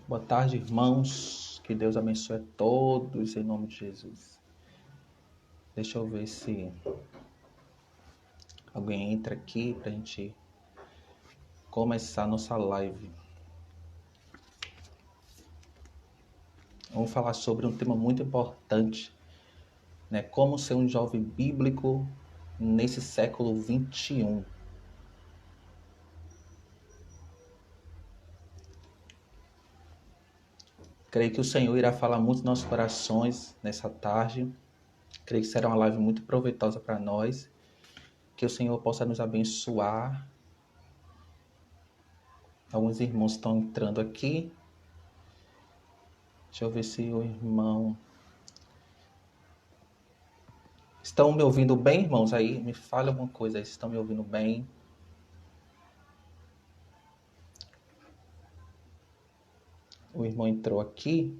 Boa tarde, irmãos. Que Deus abençoe a todos em nome de Jesus. Deixa eu ver se alguém entra aqui para a gente começar a nossa live. Vamos falar sobre um tema muito importante, né? Como ser um jovem bíblico nesse século 21. Creio que o Senhor irá falar muito nos nossos corações nessa tarde. Creio que será uma live muito proveitosa para nós. Que o Senhor possa nos abençoar. Alguns irmãos estão entrando aqui. Deixa eu ver se o irmão... Estão me ouvindo bem, irmãos? Aí, me fale alguma coisa aí. Estão me ouvindo bem? O irmão entrou aqui.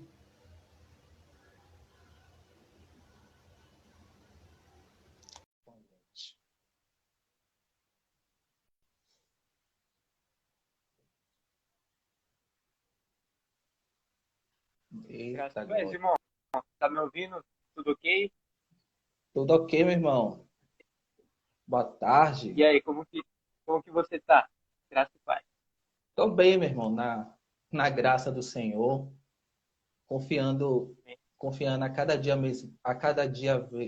Graças Eita, a Deus, glória. irmão. Tá me ouvindo? Tudo ok? Tudo ok, meu irmão? Boa tarde. E aí, como que você tá? Graças a Deus. Estou bem, meu irmão, na graça do Senhor, confiando, confiando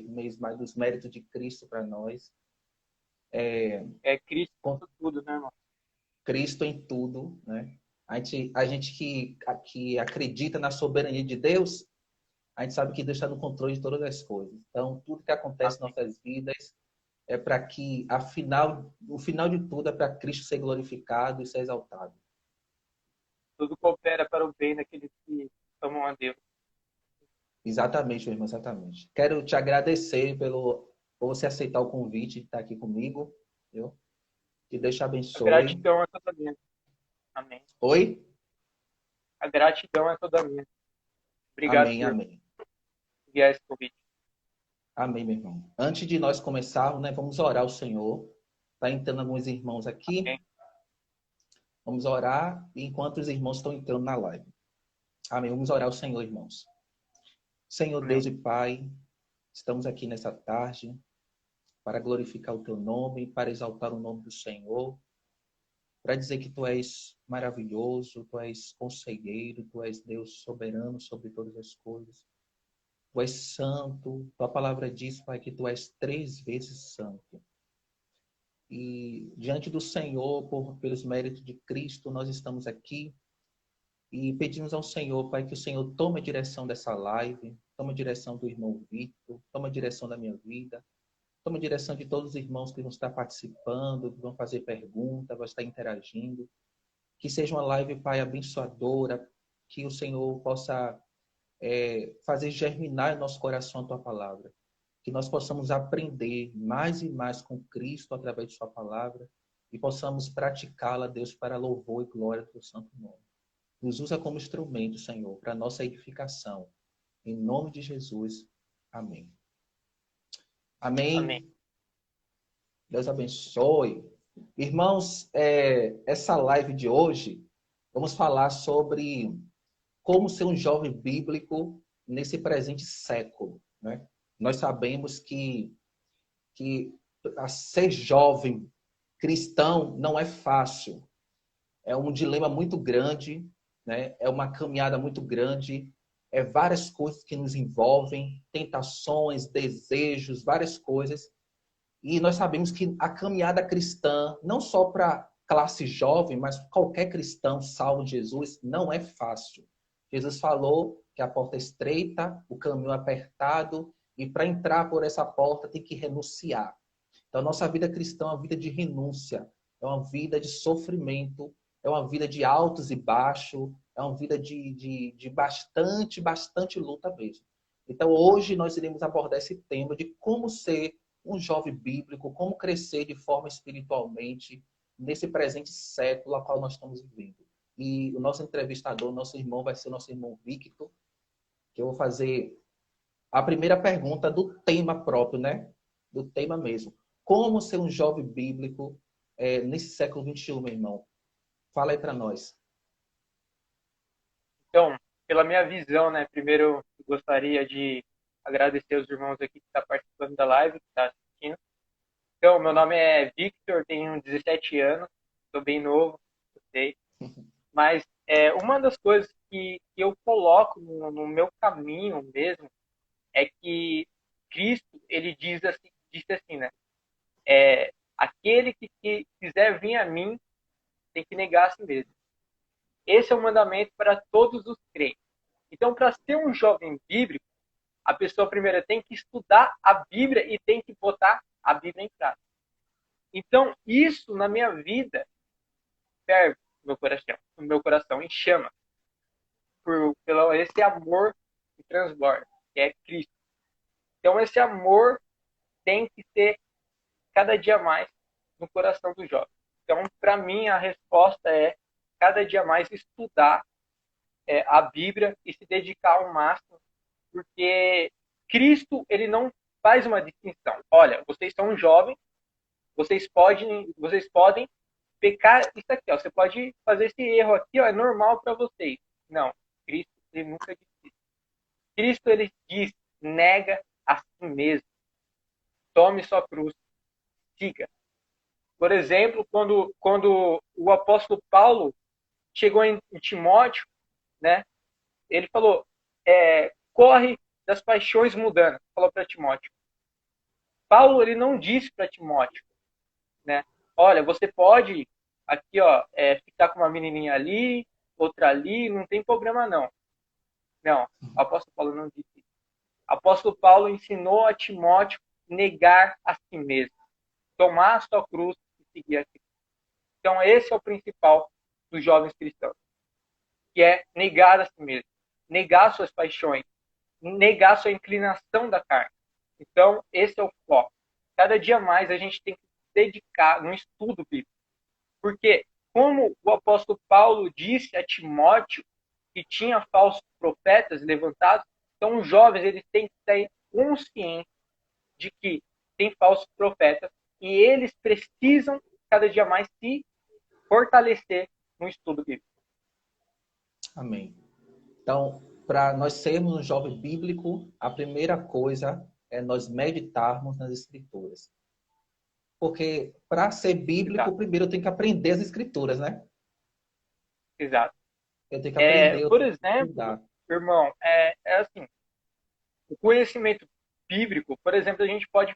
mês mais dos méritos de Cristo para nós. É Cristo Com tudo, né, irmão? Cristo em tudo, né? A gente que acredita na soberania de Deus, a gente sabe que Deus está no controle de todas as coisas. Então, tudo que acontece em Amém. nossas vidas é para que, o final de tudo é para Cristo ser glorificado e ser exaltado. Tudo coopera para o bem daqueles que amam a Deus. Exatamente, meu irmão, exatamente. Quero te agradecer por você aceitar o convite de estar aqui comigo, viu? Que Deus te A abençoe. gratidão é toda minha. Amém. Oi? A gratidão é toda minha. Obrigado Amém, por amém. enviar esse convite. Amém, meu irmão. Antes de nós começarmos, né, vamos orar ao Senhor. Está entrando alguns irmãos aqui. Amém. Vamos orar enquanto os irmãos estão entrando na live. Amém. Vamos orar ao Senhor, irmãos. Senhor Amém. Deus e Pai, estamos aqui nessa tarde para glorificar o teu nome, para exaltar o nome do Senhor, para dizer que tu és maravilhoso, tu és conselheiro, tu és Deus soberano sobre todas as coisas. Tu és santo, tua palavra diz, Pai, que tu és 3 vezes santo. E diante do Senhor, pelos méritos de Cristo, nós estamos aqui e pedimos ao Senhor, Pai, que o Senhor tome a direção dessa live, tome a direção do irmão Victor, tome a direção da minha vida, tome a direção de todos os irmãos que vão estar participando, que vão fazer perguntas, vão estar interagindo. Que seja uma live, Pai, abençoadora, que o Senhor possa fazer germinar em nosso coração a Tua palavra. Que nós possamos aprender mais e mais com Cristo através de Sua palavra e possamos praticá-la, Deus, para louvor e glória do Teu santo nome. Nos usa como instrumento, Senhor, para a nossa edificação. Em nome de Jesus. Amém. Amém. Amém. Deus abençoe. Irmãos, essa live de hoje, vamos falar sobre como ser um jovem bíblico nesse presente século, né? Nós sabemos que ser jovem cristão não é fácil. É um dilema muito grande, né? É uma caminhada muito grande, é várias coisas que nos envolvem, tentações, desejos, várias coisas. E nós sabemos que a caminhada cristã, não só para classe jovem, mas qualquer cristão salvo de Jesus, não é fácil. Jesus falou que a porta é estreita, o caminho é apertado, e para entrar por essa porta tem que renunciar. Então, nossa vida cristã é uma vida de renúncia, é uma vida de sofrimento, é uma vida de altos e baixos, é uma vida de bastante luta mesmo. Então, hoje nós iremos abordar esse tema de como ser um jovem bíblico, como crescer de forma espiritualmente nesse presente século a qual nós estamos vivendo. E o nosso entrevistador, nosso irmão, vai ser o nosso irmão Victor, que eu vou fazer a primeira pergunta do tema próprio, né? Do tema mesmo. Como ser um jovem bíblico nesse século XXI, meu irmão? Fala aí para nós. Então, pela minha visão, né, primeiro eu gostaria de agradecer os irmãos aqui que estão participando da live, que estão assistindo. Então, meu nome é Victor, tenho 17 anos, sou bem novo, eu sei. Mas uma das coisas que eu coloco no meu caminho mesmo é que Cristo, ele disse assim, né? Aquele que quiser vir a mim tem que negar a si mesmo. Esse é o mandamento para todos os crentes. Então, para ser um jovem bíblico, a pessoa primeiro tem que estudar a Bíblia e tem que botar a Bíblia em prática. Então, isso na minha vida ferve no meu coração em chama pelo esse amor que transborda, que é Cristo. Então, esse amor tem que ser cada dia mais no coração do jovem. Então, para mim, a resposta é cada dia mais estudar a Bíblia e se dedicar ao máximo, porque Cristo, ele não faz uma distinção. Olha, vocês são jovens, vocês podem pecar isso aqui, ó. Você pode fazer esse erro aqui, ó, é normal para vocês. Não, Cristo, ele nunca disse isso. Cristo, ele diz, nega a si mesmo. Tome sua cruz, siga. Por exemplo, quando o apóstolo Paulo chegou em Timóteo, né? Ele falou, corre das paixões mundanas, falou para Timóteo. Paulo, ele não disse para Timóteo, né? Olha, você pode aqui, ó, ficar com uma menininha ali, outra ali, não tem problema não. Não, o apóstolo Paulo não disse isso. O apóstolo Paulo ensinou a Timóteo negar a si mesmo, tomar a sua cruz e seguir a Cristo. Então, esse é o principal dos jovens cristãos, que é negar a si mesmo, negar suas paixões, negar sua inclinação da carne. Então, esse é o foco. Cada dia mais a gente tem que se dedicar no estudo bíblico. Porque, como o apóstolo Paulo disse a Timóteo, que tinha falsos profetas levantados, então os jovens eles têm que ter consciência de que tem falsos profetas e eles precisam cada dia mais se fortalecer no estudo bíblico. Amém. Então, para nós sermos um jovem bíblico, a primeira coisa é nós meditarmos nas Escrituras. Porque para ser bíblico, Exato. primeiro eu tenho que aprender as Escrituras, né? Exato. Eu tenho que aprender, eu Por tenho que exemplo, estudar. irmão, é assim, o conhecimento bíblico, por exemplo, a gente pode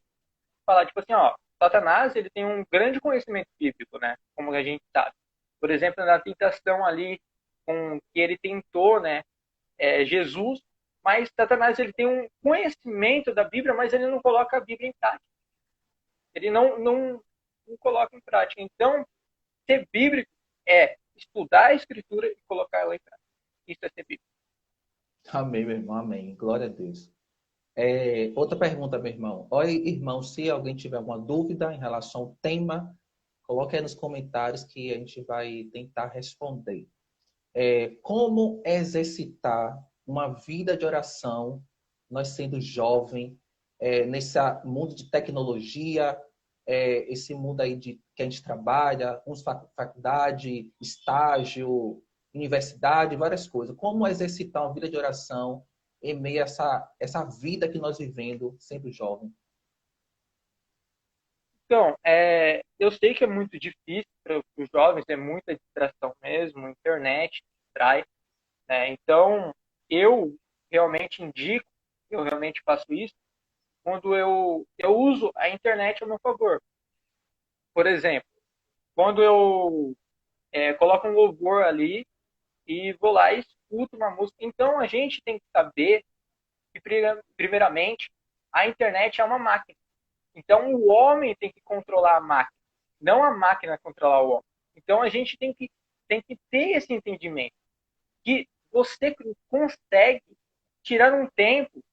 falar, tipo assim, ó, Satanás, ele tem um grande conhecimento bíblico, né? Como a gente sabe. Por exemplo, na tentação ali, com que ele tentou, né, Jesus, mas Satanás, ele tem um conhecimento da Bíblia, mas ele não coloca a Bíblia em prática. Ele não coloca em prática. Então, ser bíblico é estudar a Escritura e colocar ela em prática. Isso é ser bíblico. Amém, meu irmão, amém. Glória a Deus. Outra pergunta, meu irmão. Olha, irmão, se alguém tiver alguma dúvida em relação ao tema, coloque aí nos comentários que a gente vai tentar responder. Como exercitar uma vida de oração, nós sendo jovem, nesse mundo de tecnologia, esse mundo aí que a gente trabalha, uns faculdade, estágio, universidade, várias coisas. Como exercitar uma vida de oração em meio a essa vida que nós vivendo, sendo jovem? Então, eu sei que é muito difícil para os jovens, é muita distração mesmo, a internet distrai, né? Então, eu realmente indico, eu realmente faço isso, quando eu uso a internet a meu favor. Por exemplo, quando eu coloco um louvor ali e vou lá e escuto uma música. Então, a gente tem que saber que, primeiramente, a internet é uma máquina. Então, o homem tem que controlar a máquina, não a máquina controlar o homem. Então, a gente tem que ter esse entendimento, que você consegue tirar um tempo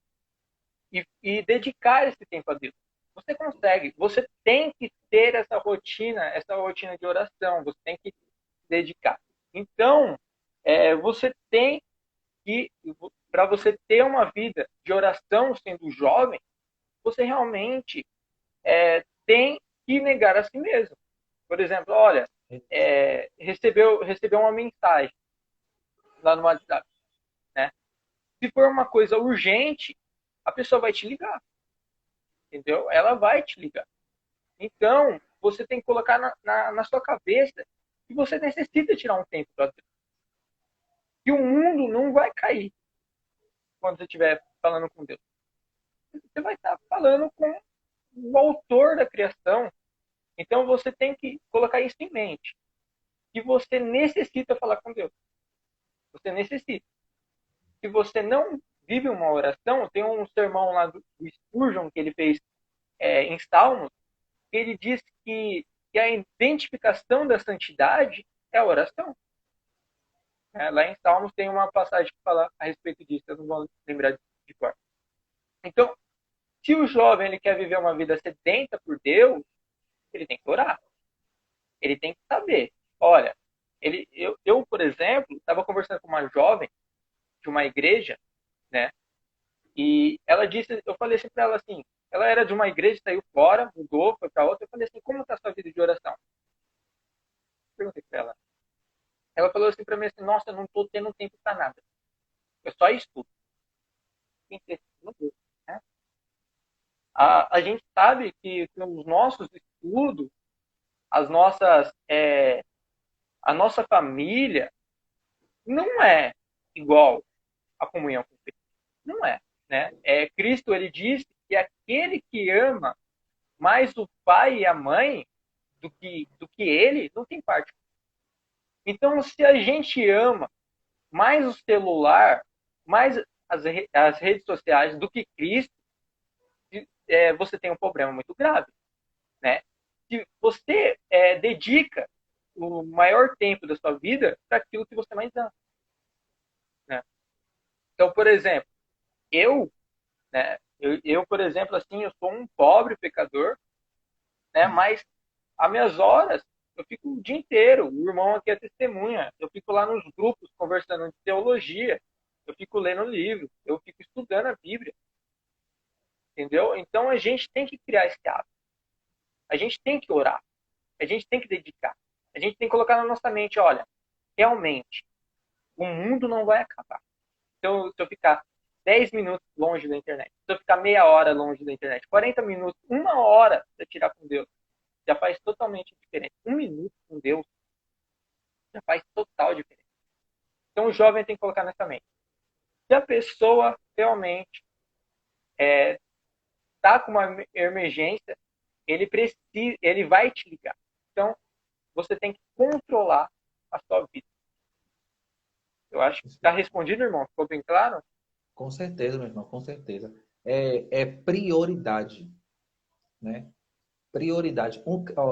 e dedicar esse tempo a Deus. Você consegue. Você tem que ter essa rotina de oração. Você tem que se dedicar. Então, você tem que, para você ter uma vida de oração sendo jovem, você realmente tem que negar a si mesmo. Por exemplo, olha, recebeu uma mensagem lá no WhatsApp. Se for uma coisa urgente, a pessoa vai te ligar. Entendeu? Ela vai te ligar. Então, você tem que colocar na sua cabeça que você necessita tirar um tempo para Deus. Que o mundo não vai cair quando você estiver falando com Deus. Você vai estar falando com o autor da criação. Então, você tem que colocar isso em mente. Que você necessita falar com Deus. Você necessita. Se você não vive uma oração, tem um sermão lá do Spurgeon que ele fez em Salmos, que ele diz que a identificação da santidade é a oração. Lá em Salmos tem uma passagem que fala a respeito disso, eu não vou lembrar de cor. Então, se o jovem ele quer viver uma vida sedenta por Deus, ele tem que orar. Ele tem que saber. Olha, eu por exemplo, estava conversando com uma jovem de uma igreja, né? E ela disse, eu falei assim para ela assim, ela era de uma igreja, saiu fora, mudou, foi para outra. Eu falei assim, como está a sua vida de oração? Perguntei para ela. Ela falou assim para mim assim, nossa, eu não estou tendo tempo para nada. Eu só estudo. Né? A gente sabe que os nossos estudos, as nossas, a nossa família não é igual à comunhão com Cristo. Não é. Né? Cristo ele disse que aquele que ama mais o pai e a mãe do que ele, não tem parte. Então, se a gente ama mais o celular, mais as redes sociais do que Cristo, você tem um problema muito grave. Né? Se você dedica o maior tempo da sua vida para aquilo que você mais ama. Né? Então, por exemplo, né, por exemplo, assim, eu sou um pobre pecador, né, mas as minhas horas, eu fico o dia inteiro, o irmão aqui é testemunha, eu fico lá nos grupos conversando de teologia, eu fico lendo livro, eu fico estudando a Bíblia, entendeu? Então a gente tem que criar esse hábito, a gente tem que orar, a gente tem que dedicar, a gente tem que colocar na nossa mente, olha, realmente, o mundo não vai acabar. Então, se eu ficar 10 minutos longe da internet, se eu ficar meia hora longe da internet, 40 minutos, uma hora para tirar com Deus, já faz totalmente diferente. Um minuto com Deus já faz total diferença. Então o jovem tem que colocar nessa mente. Se a pessoa realmente está com uma emergência, ele vai te ligar. Então você tem que controlar a sua vida. Eu acho que está respondido, irmão. Ficou bem claro? Com certeza, meu irmão, com certeza. É prioridade, né? Prioridade.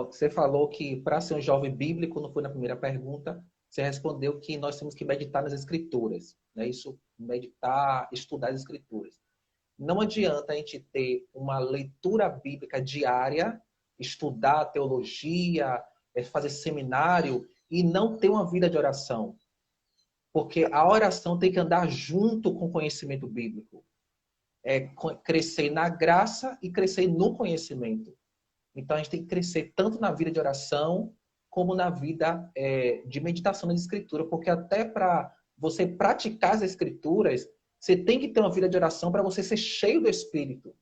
Você falou que para ser um jovem bíblico, não foi na primeira pergunta, você respondeu que nós temos que meditar nas escrituras, né? Isso, meditar, estudar as escrituras. Não adianta a gente ter uma leitura bíblica diária, estudar teologia, fazer seminário e não ter uma vida de oração. Porque a oração tem que andar junto com o conhecimento bíblico. Crescer na graça e crescer no conhecimento. Então, a gente tem que crescer tanto na vida de oração, como na vida de meditação na Escritura. Porque até para você praticar as Escrituras, você tem que ter uma vida de oração para você ser cheio do Espírito.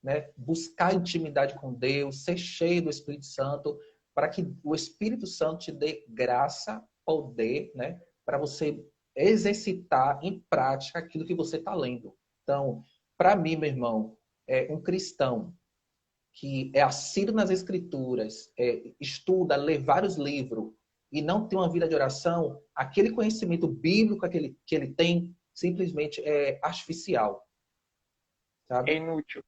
Né? Buscar intimidade com Deus, ser cheio do Espírito Santo, para que o Espírito Santo te dê graça, poder, né? Para você exercitar em prática aquilo que você está lendo. Então, para mim, meu irmão, um cristão que é assíduo nas escrituras, estuda, lê vários livros e não tem uma vida de oração, aquele conhecimento bíblico que ele tem simplesmente é artificial. Sabe? É inútil.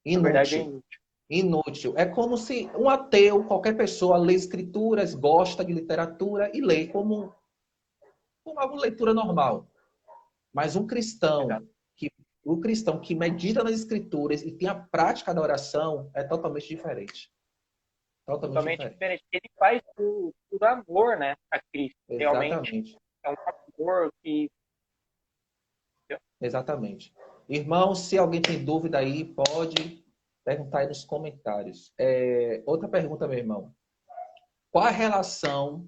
Inútil. Na verdade, é inútil. Inútil. É como se um ateu, qualquer pessoa, lê escrituras, gosta de literatura e lê como uma leitura normal. Mas o cristão que medita nas escrituras e tem a prática da oração é totalmente diferente. Totalmente diferente. Ele faz por amor, né, a Cristo. Exatamente. Realmente é um amor que... Exatamente. Irmão, se alguém tem dúvida aí, pode perguntar aí nos comentários. Outra pergunta, meu irmão. Qual a relação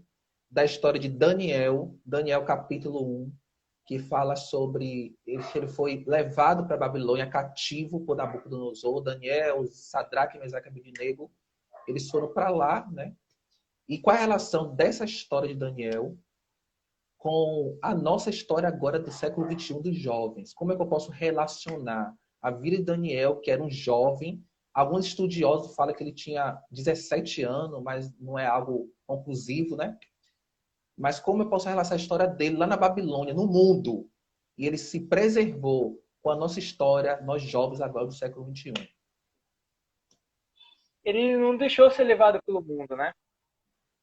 da história de Daniel capítulo 1, que fala sobre que ele foi levado para a Babilônia cativo por Nabucodonosor, Daniel, Sadraque, Mesaque e Abednego, eles foram para lá, né? E qual é a relação dessa história de Daniel com a nossa história agora do século XXI dos jovens? Como é que eu posso relacionar a vida de Daniel, que era um jovem? Alguns estudiosos falam que ele tinha 17 anos, mas não é algo conclusivo, né? Mas como eu posso relacionar a história dele lá na Babilônia, no mundo? E ele se preservou com a nossa história, nós jovens agora do século XXI. Ele não deixou ser levado pelo mundo, né?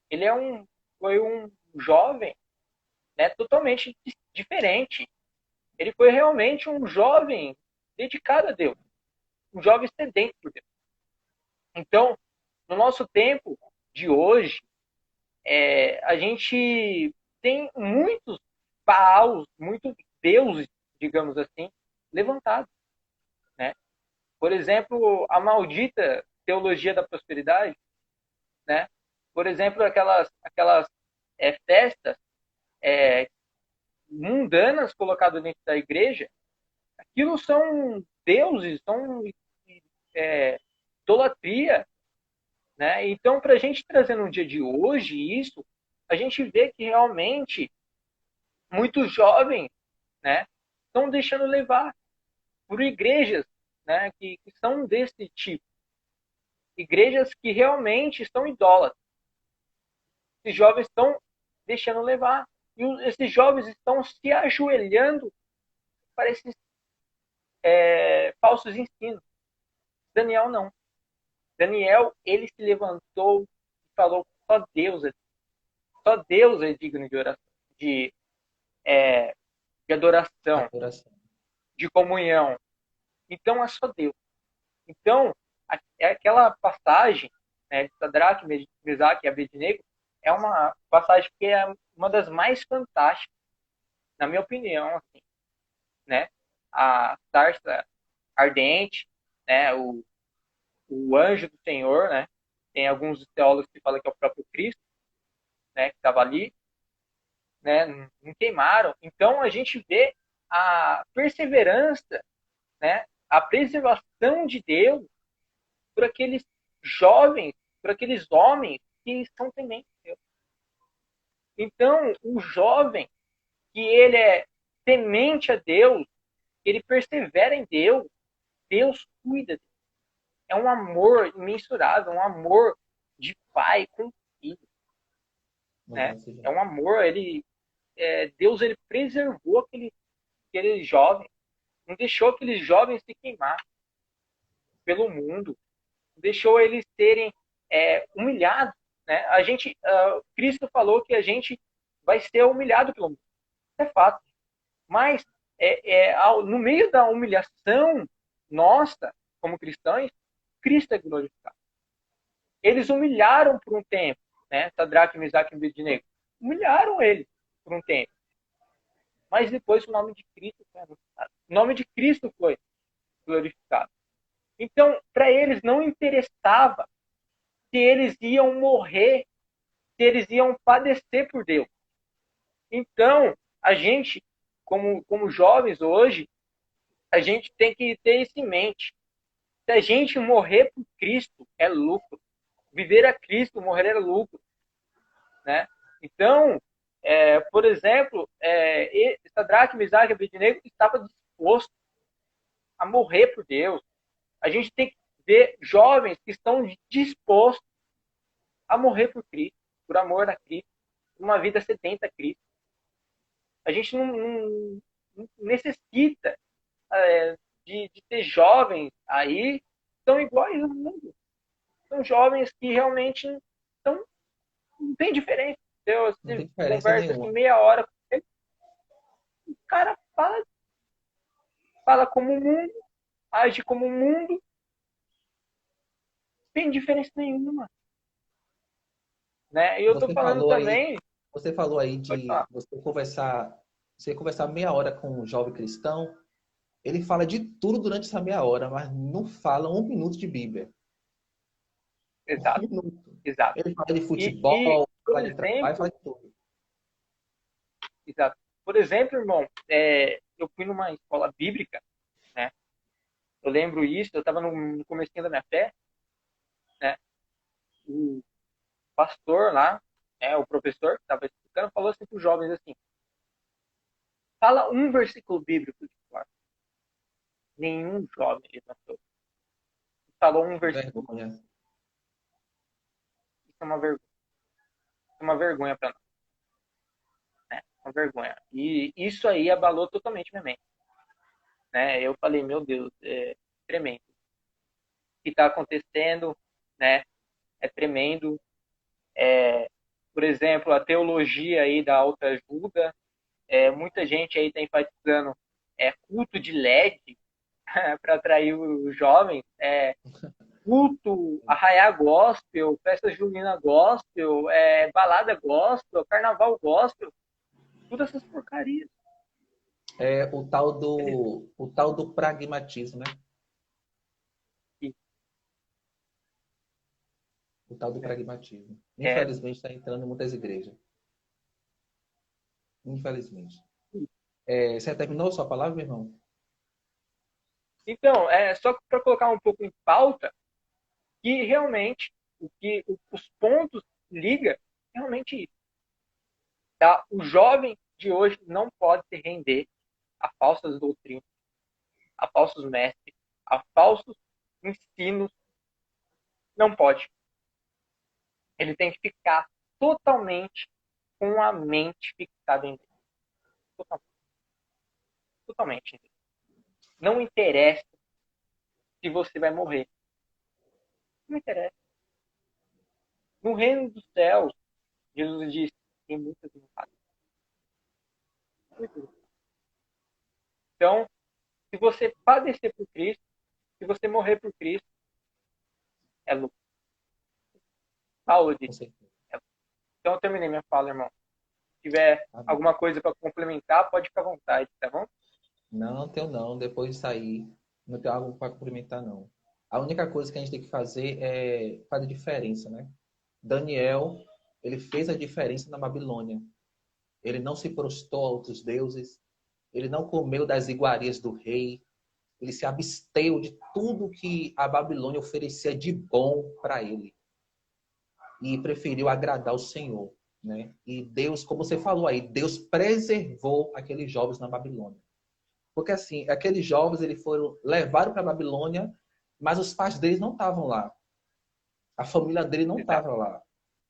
Ele foi um jovem, né, totalmente diferente. Ele foi realmente um jovem dedicado a Deus, um jovem sedento por Deus. Então, no nosso tempo de hoje, a gente tem muitos Baals, muitos deuses, digamos assim, levantados, né? Por exemplo, a maldita teologia da prosperidade, né? Por exemplo, aquelas festas mundanas colocadas dentro da igreja, aquilo são deuses, são idolatria, né? Então, para a gente trazer no dia de hoje isso, a gente vê que realmente muitos jovens, né, estão deixando levar por igrejas, né, que são desse tipo. Igrejas que realmente são idólatras. Esses jovens estão deixando levar. E esses jovens estão se ajoelhando para esses falsos ensinos. Daniel não. Daniel, ele se levantou e falou: só Deus é digno de oração, de adoração, Adoração. de comunhão. Então é só Deus. Então, aquela passagem, né, de Sadraque, Mesaque e Abednego é uma passagem que é uma das mais fantásticas, na minha opinião, assim, né? A sarça ardente, né? O anjo do Senhor, né? Tem alguns teólogos que falam que é o próprio Cristo, né? Que estava ali, né? Não queimaram. Então a gente vê a perseverança, né? A preservação de Deus por aqueles jovens, por aqueles homens que são tementes de Deus. Então, o jovem que ele é temente a Deus, ele persevera em Deus, Deus cuida dele. É um amor imensurável, um amor de pai com filho, né? É um amor, Deus ele preservou aquele jovem, não deixou aqueles jovens se queimar pelo mundo, não deixou eles serem humilhados, né? Cristo falou que a gente vai ser humilhado pelo mundo, isso é fato. Mas no meio da humilhação nossa, como cristãos, Cristo é glorificado. Eles humilharam por um tempo, né? Sadraque, Mesaque e Abednego. Humilharam ele por um tempo. Mas depois o nome de Cristo foi anunciado. O nome de Cristo foi glorificado. Então, para eles não interessava se eles iam morrer, se eles iam padecer por Deus. Então, a gente, como jovens hoje, a gente tem que ter isso em mente. Se a gente morrer por Cristo, é lucro. Viver a Cristo, morrer é lucro, né? Então, por exemplo, Sadraque, Mesaque e Abednego estava disposto a morrer por Deus. A gente tem que ver jovens que estão dispostos a morrer por Cristo, por amor a Cristo, por uma vida sedenta a Cristo. A gente não necessita de ter jovens aí que são iguais ao mundo. São jovens que realmente não tem diferença. Não tem Você diferença conversa assim nenhuma. meia hora com ele, o cara fala como o mundo, age como o mundo, não tem diferença nenhuma. Né? E eu tô Você falando falou aí, também. você falou aí Pode de falar. você conversar meia hora com um jovem cristão. Ele fala de tudo durante essa meia hora, mas não fala um minuto de Bíblia. Um Exato, minuto. exato. Ele fala de E, futebol, por fala de trabalho, exemplo, fala de tudo. exato. Por exemplo, irmão, eu fui numa escola bíblica, né? Eu lembro isso, eu estava no comecinho da minha fé, né? O pastor lá, o professor que estava explicando, falou assim para os jovens assim, fala um versículo bíblico de cor. Nenhum jovem levantou. Falou um versículo. Vergonha. Isso é uma vergonha. Isso é uma vergonha para nós, né? Uma vergonha. E isso aí abalou totalmente minha mente, né? Eu falei, meu Deus, é tremendo. O que está acontecendo, né? É tremendo. Por exemplo, a teologia aí da autoajuda, muita gente aí está enfatizando culto de LED para atrair os jovens, culto, arraiá gospel, festa junina gospel, balada gospel, carnaval gospel, todas essas porcarias. É o tal do pragmatismo, né? O tal do pragmatismo. É, Infelizmente está entrando em muitas igrejas. Infelizmente. Você terminou sua palavra, meu irmão? então, só para colocar um pouco em pauta, que realmente os pontos liga realmente isso. Tá? O jovem de hoje não pode se render a falsas doutrinas, a falsos mestres, a falsos ensinos. Não pode. Ele tem que ficar totalmente com a mente fixada em Deus. Totalmente. Totalmente em Deus. Não interessa se você vai morrer. Não interessa. No reino dos céus, Jesus disse, tem muitas honradas. Então, se você padecer por Cristo, se você morrer por Cristo, é lucro. Saúde. Com certeza. Então, eu terminei minha fala, irmão. Se tiver Amém. alguma coisa para complementar, pode ficar à vontade, tá bom? Não, não tenho não. Depois de sair, não tenho algo para cumprimentar, não. A única coisa que a gente tem que fazer é fazer diferença, né? Daniel, ele fez a diferença na Babilônia. Ele não se prostrou a outros deuses. Ele não comeu das iguarias do rei. Ele se absteu de tudo que a Babilônia oferecia de bom para ele. E preferiu agradar o Senhor, né? E Deus, como você falou aí, Deus preservou aqueles jovens na Babilônia. Porque assim, aqueles jovens eles foram levados para a Babilônia, mas os pais deles não estavam lá. A família dele não Exato. estava lá,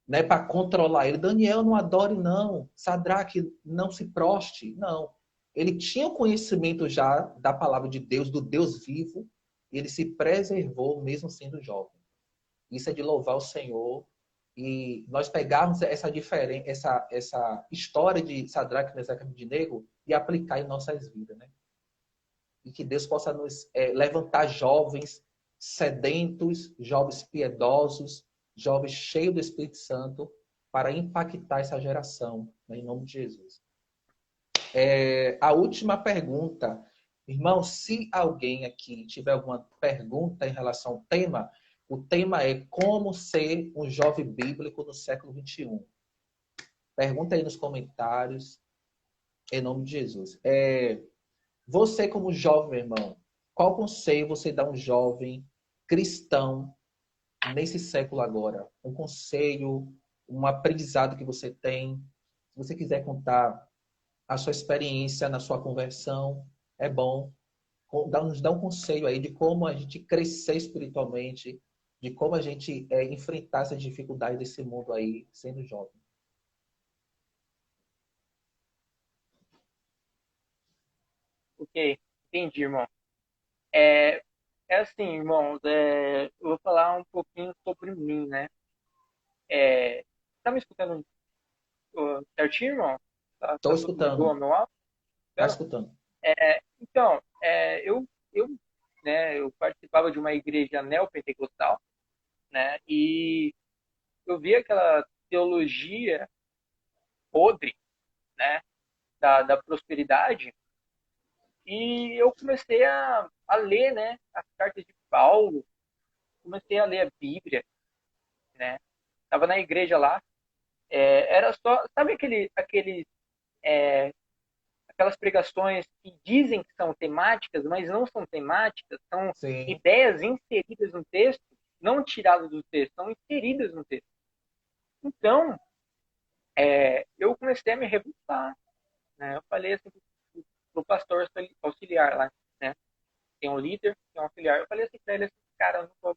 né, para controlar ele. Daniel, não adore não. Sadraque, não se proste. Não. Ele tinha o conhecimento já da palavra de Deus, do Deus vivo, e ele se preservou mesmo sendo jovem. Isso é de louvar o Senhor. E nós pegarmos essa diferença, essa história de Sadraque, Mesaque e Abednego e aplicar em nossas vidas, né? E que Deus possa nos levantar jovens sedentos, jovens piedosos, jovens cheios do Espírito Santo, para impactar essa geração, né, em nome de Jesus. A última pergunta. Irmão, se alguém aqui tiver alguma pergunta em relação ao tema, o tema é como ser um jovem bíblico no século XXI. Pergunta aí nos comentários, em nome de Jesus. Você, como jovem, meu irmão, qual conselho você dá a um jovem cristão nesse século agora? Um conselho, um aprendizado que você tem? Se você quiser contar a sua experiência na sua conversão, é bom. Nos dá um conselho aí de como a gente crescer espiritualmente, de como a gente enfrentar essas dificuldades desse mundo aí, sendo jovem. Ok, entendi, irmão. É, é assim, irmãos, eu vou falar um pouquinho sobre mim, né? Tá me escutando certinho, irmão? Estou Tá tudo de boa, escutando. meu áudio? Está Tá? escutando. Então, eu participava de uma igreja neopentecostal, né? E eu vi aquela teologia podre, né? Da prosperidade. E eu comecei a ler, né? As cartas de Paulo, comecei a ler a Bíblia, né? Tava na igreja lá, era só, sabe aquele aquelas pregações que dizem que são temáticas, mas não são temáticas, são Sim. ideias inseridas no texto, não tiradas do texto, são inseridas no texto. Então, eu comecei a me revoltar, né? Eu falei assim pro pastor auxiliar lá, né? Tem um líder, tem um auxiliar. Eu falei assim para ele, assim, cara, eu não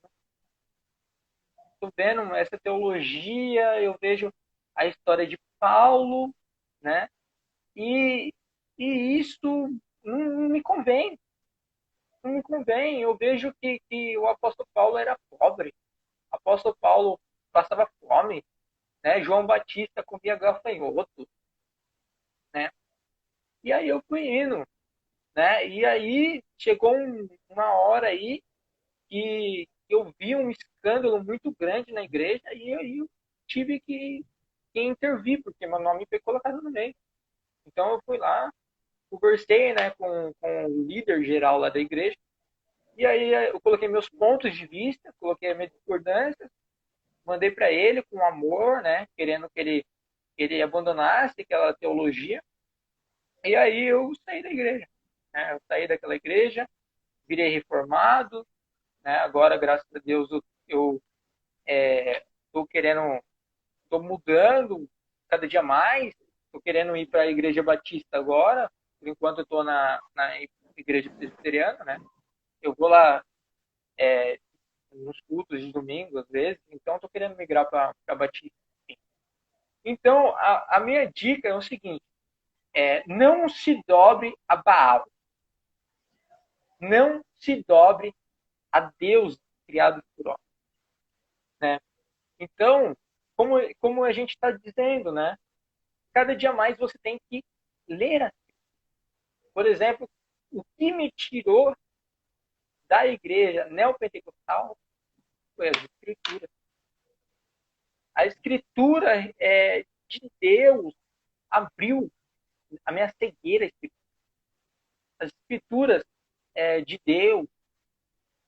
tô vendo essa teologia, eu vejo a história de Paulo, né? E, e isso não me convém, não me convém. Eu vejo que o apóstolo Paulo era pobre, o apóstolo Paulo passava fome, né? João Batista comia gafanhoto, né? E aí eu fui indo, né? E aí chegou uma hora aí que eu vi um escândalo muito grande na igreja e aí eu tive que intervir, porque meu nome foi colocado no meio. Então eu fui lá, conversei, né, com o líder geral lá da igreja, e aí eu coloquei meus pontos de vista, coloquei a minha discordância, mandei para ele com amor, né, querendo que ele abandonasse aquela teologia, e aí eu saí da igreja. Né, eu saí daquela igreja, virei reformado, né, agora, graças a Deus, eu estou querendo, estou mudando cada dia mais, estou querendo ir para a Igreja Batista agora, por enquanto eu estou na Igreja Presbiteriana, né? Eu vou lá nos cultos de domingo, às vezes, então estou querendo migrar para Batista. Sim. Então, a minha dica é o seguinte, não se dobre a Baal, não se dobre a Deus criado por homem, né? Então, como a gente está dizendo, né? Cada dia mais você tem que ler. Por exemplo, o que me tirou da igreja neopentecostal foi as escrituras. A escritura de Deus abriu a minha cegueira espiritual. As escrituras de Deus,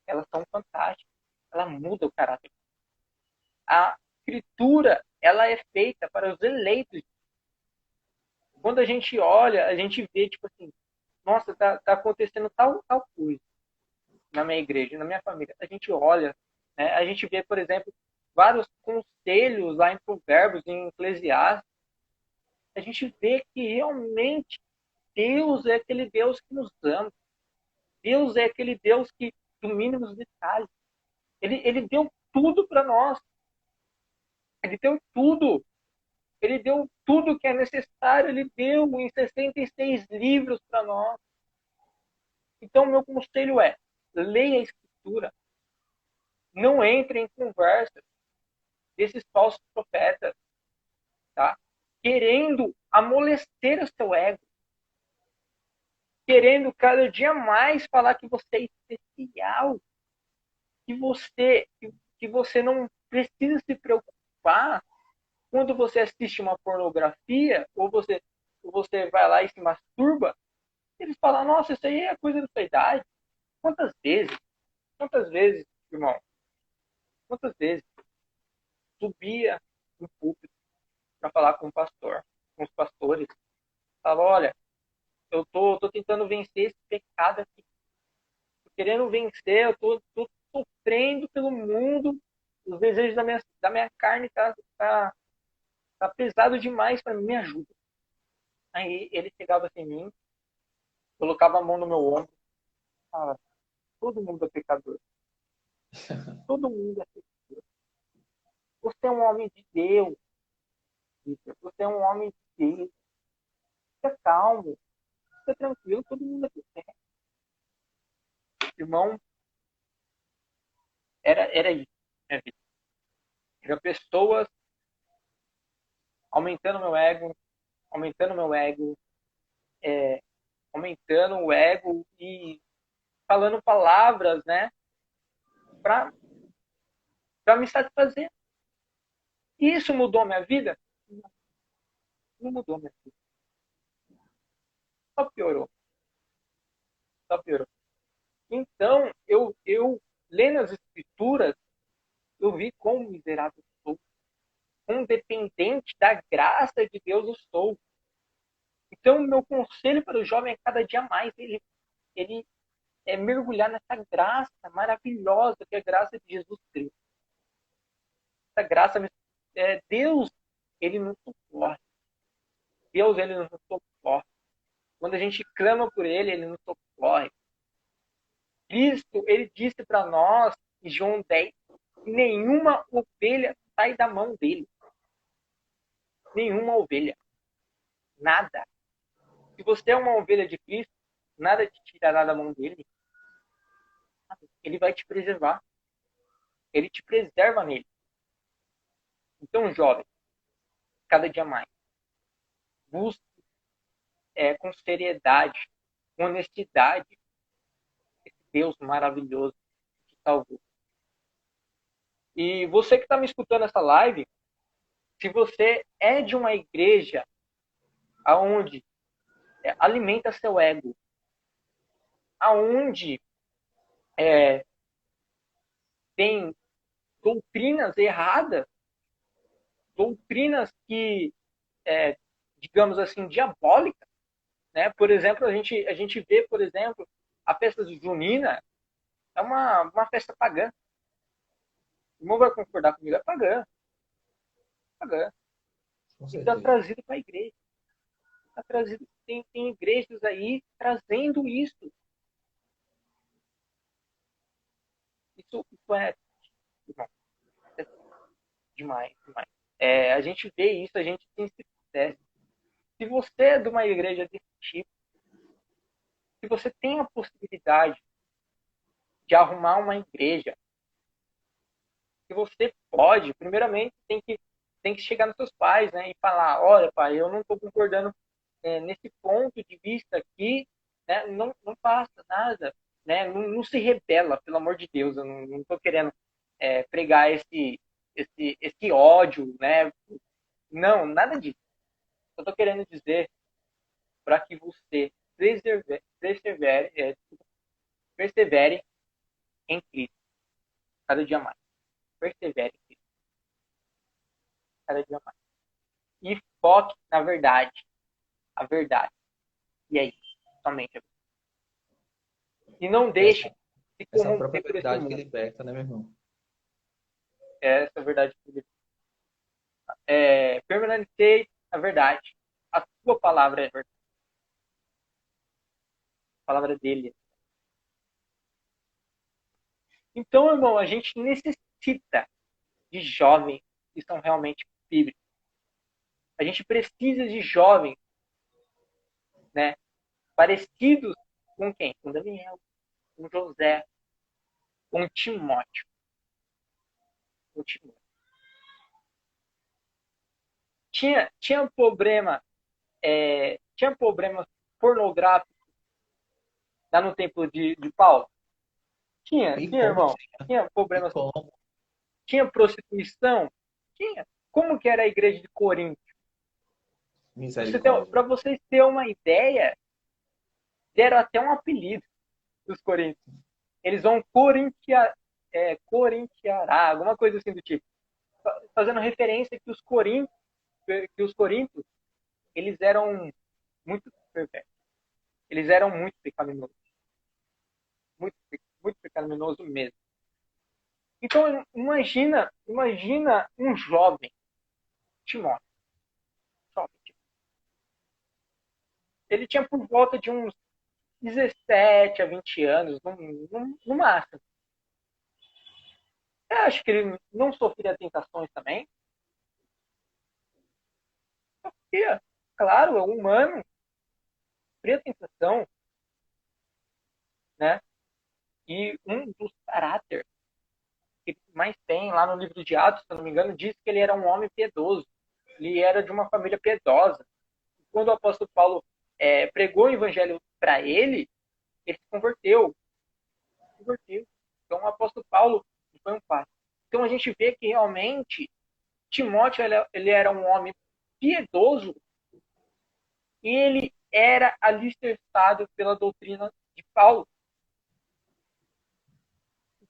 elas são fantásticas. Ela muda o caráter. A escritura, ela é feita para os eleitos. Quando a gente olha, a gente vê, tipo assim, nossa, tá acontecendo tal coisa na minha igreja, na minha família. A gente olha, né, a gente vê, por exemplo, vários conselhos lá em Provérbios, em Eclesiastes. A gente vê que realmente Deus é aquele Deus que nos ama. Deus é aquele Deus que domina os detalhes. Ele deu tudo para nós. Ele deu tudo. Ele deu tudo que é necessário. Ele deu em 66 livros para nós. Então, meu conselho é: leia a Escritura. Não entre em conversa desses falsos profetas, tá? Querendo amolecer o seu ego, querendo cada dia mais falar que você é especial, que você não precisa se preocupar quando você assiste uma pornografia ou você vai lá e se masturba. Eles falam: nossa, isso aí é coisa da sua idade. Quantas vezes, irmão, quantas vezes subia no púlpito para falar com o pastor, com os pastores, falava: olha, eu tô tentando vencer esse pecado aqui, tô querendo vencer, eu tô sofrendo pelo mundo, os desejos da minha carne tá pesado demais para mim, me ajuda. Aí ele chegava assim em mim, colocava a mão no meu ombro, falava: todo mundo é pecador, todo mundo é pecador. Você é um homem de Deus, Victor. Você é um homem de Deus, fica calmo, fica tranquilo, todo mundo é pecador. Irmão, era isso, né, Victor? Era pessoas aumentando meu ego, aumentando meu ego, é, aumentando o ego e falando palavras, né, para me satisfazer. Isso mudou minha vida? Não mudou minha vida. Só piorou. Só piorou. Então, eu lendo as escrituras, eu vi quão miserável eu sou. Quão dependente da graça de Deus eu sou. Então, meu conselho para o jovem é cada dia mais ele é mergulhar nessa graça maravilhosa que é a graça de Jesus Cristo. Essa graça, Deus, ele nos socorre. Deus, ele nos socorre. Quando a gente clama por ele nos socorre. Cristo, ele disse para nós, em João 10, que nenhuma ovelha sai da mão dele. Nenhuma ovelha. Nada. Se você é uma ovelha de Cristo, nada te tirará da mão dele. Ele vai te preservar. Ele te preserva nele. Então, jovem, cada dia mais, busque com seriedade, com honestidade, esse Deus maravilhoso que te salvou. E você que está me escutando essa live, se você é de uma igreja aonde alimenta seu ego, aonde tem doutrinas erradas, doutrinas que, digamos assim, diabólicas, né? Por exemplo, a gente vê, por exemplo, a festa junina é uma festa pagã. O irmão vai concordar comigo, é pagã. Pagã. E está trazido para a igreja. Tá trazido, tem igrejas aí trazendo isso. Isso é demais, demais. A gente vê isso, a gente tem se Se você é de uma igreja desse tipo, se você tem a possibilidade de arrumar uma igreja, se você pode, primeiramente tem que chegar nos seus pais, né, e falar, olha, pai, eu não estou concordando nesse ponto de vista aqui, né, não passa nada, né, não se rebela, pelo amor de Deus, eu não estou querendo pregar esse ódio, né, não, nada disso. Eu estou querendo dizer para que você persevere em Cristo, cada dia mais. Persevere em Cristo, cada dia mais. E foque na verdade, a verdade. E é isso, somente a verdade. E não deixe se essa própria corromper por esse verdade que mundo. liberta, né, meu irmão? Essa é a verdade que liberta. Permanecer na verdade. A sua palavra é verdade. A palavra dele. Então, irmão, a gente necessita de jovens que são realmente bíblicos. A gente precisa de jovens, né, parecidos com quem? Com Daniel, com José, com Timóteo. Com Timóteo. Tinha problemas pornográficos lá no tempo de Paulo? Tinha, irmão. Tinha problemas. Tinha prostituição? Tinha. Como que era a igreja de Corinto? Para vocês terem uma ideia, deram até um apelido dos coríntios. Eles vão corintiará, alguma coisa assim do tipo. Fazendo referência que os coríntios, eles eram muito perversos. Eles eram muito pecaminosos. Muito, muito pecaminoso mesmo. Então, imagina um jovem, Timóteo. Ele tinha por volta de uns 17 a 20 anos, no máximo. Eu acho que ele não sofria tentações também. Sofria. Claro, é humano. Sofria tentação. Né? E um dos caráteres que mais tem lá no livro de Atos, se eu não me engano, diz que ele era um homem piedoso. Ele era de uma família piedosa. E quando o apóstolo Paulo pregou o evangelho para ele se converteu. Então o apóstolo Paulo foi um pai. Então a gente vê que realmente Timóteo ele era um homem piedoso e ele era alicerçado pela doutrina de Paulo,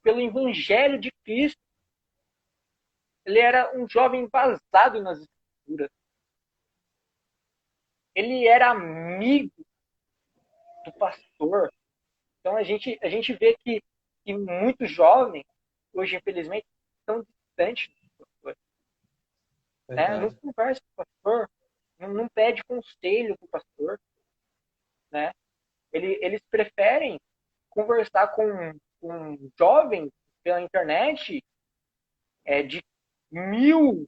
pelo evangelho de Cristo. Ele era um jovem embasado nas escrituras. ele era amigo do pastor. Então a gente vê que muitos jovens, hoje, infelizmente, estão distantes do pastor. Né? Não Verdade. conversa com o pastor, não pede conselho com o pastor. Né? Eles preferem conversar com jovens pela internet de 1.000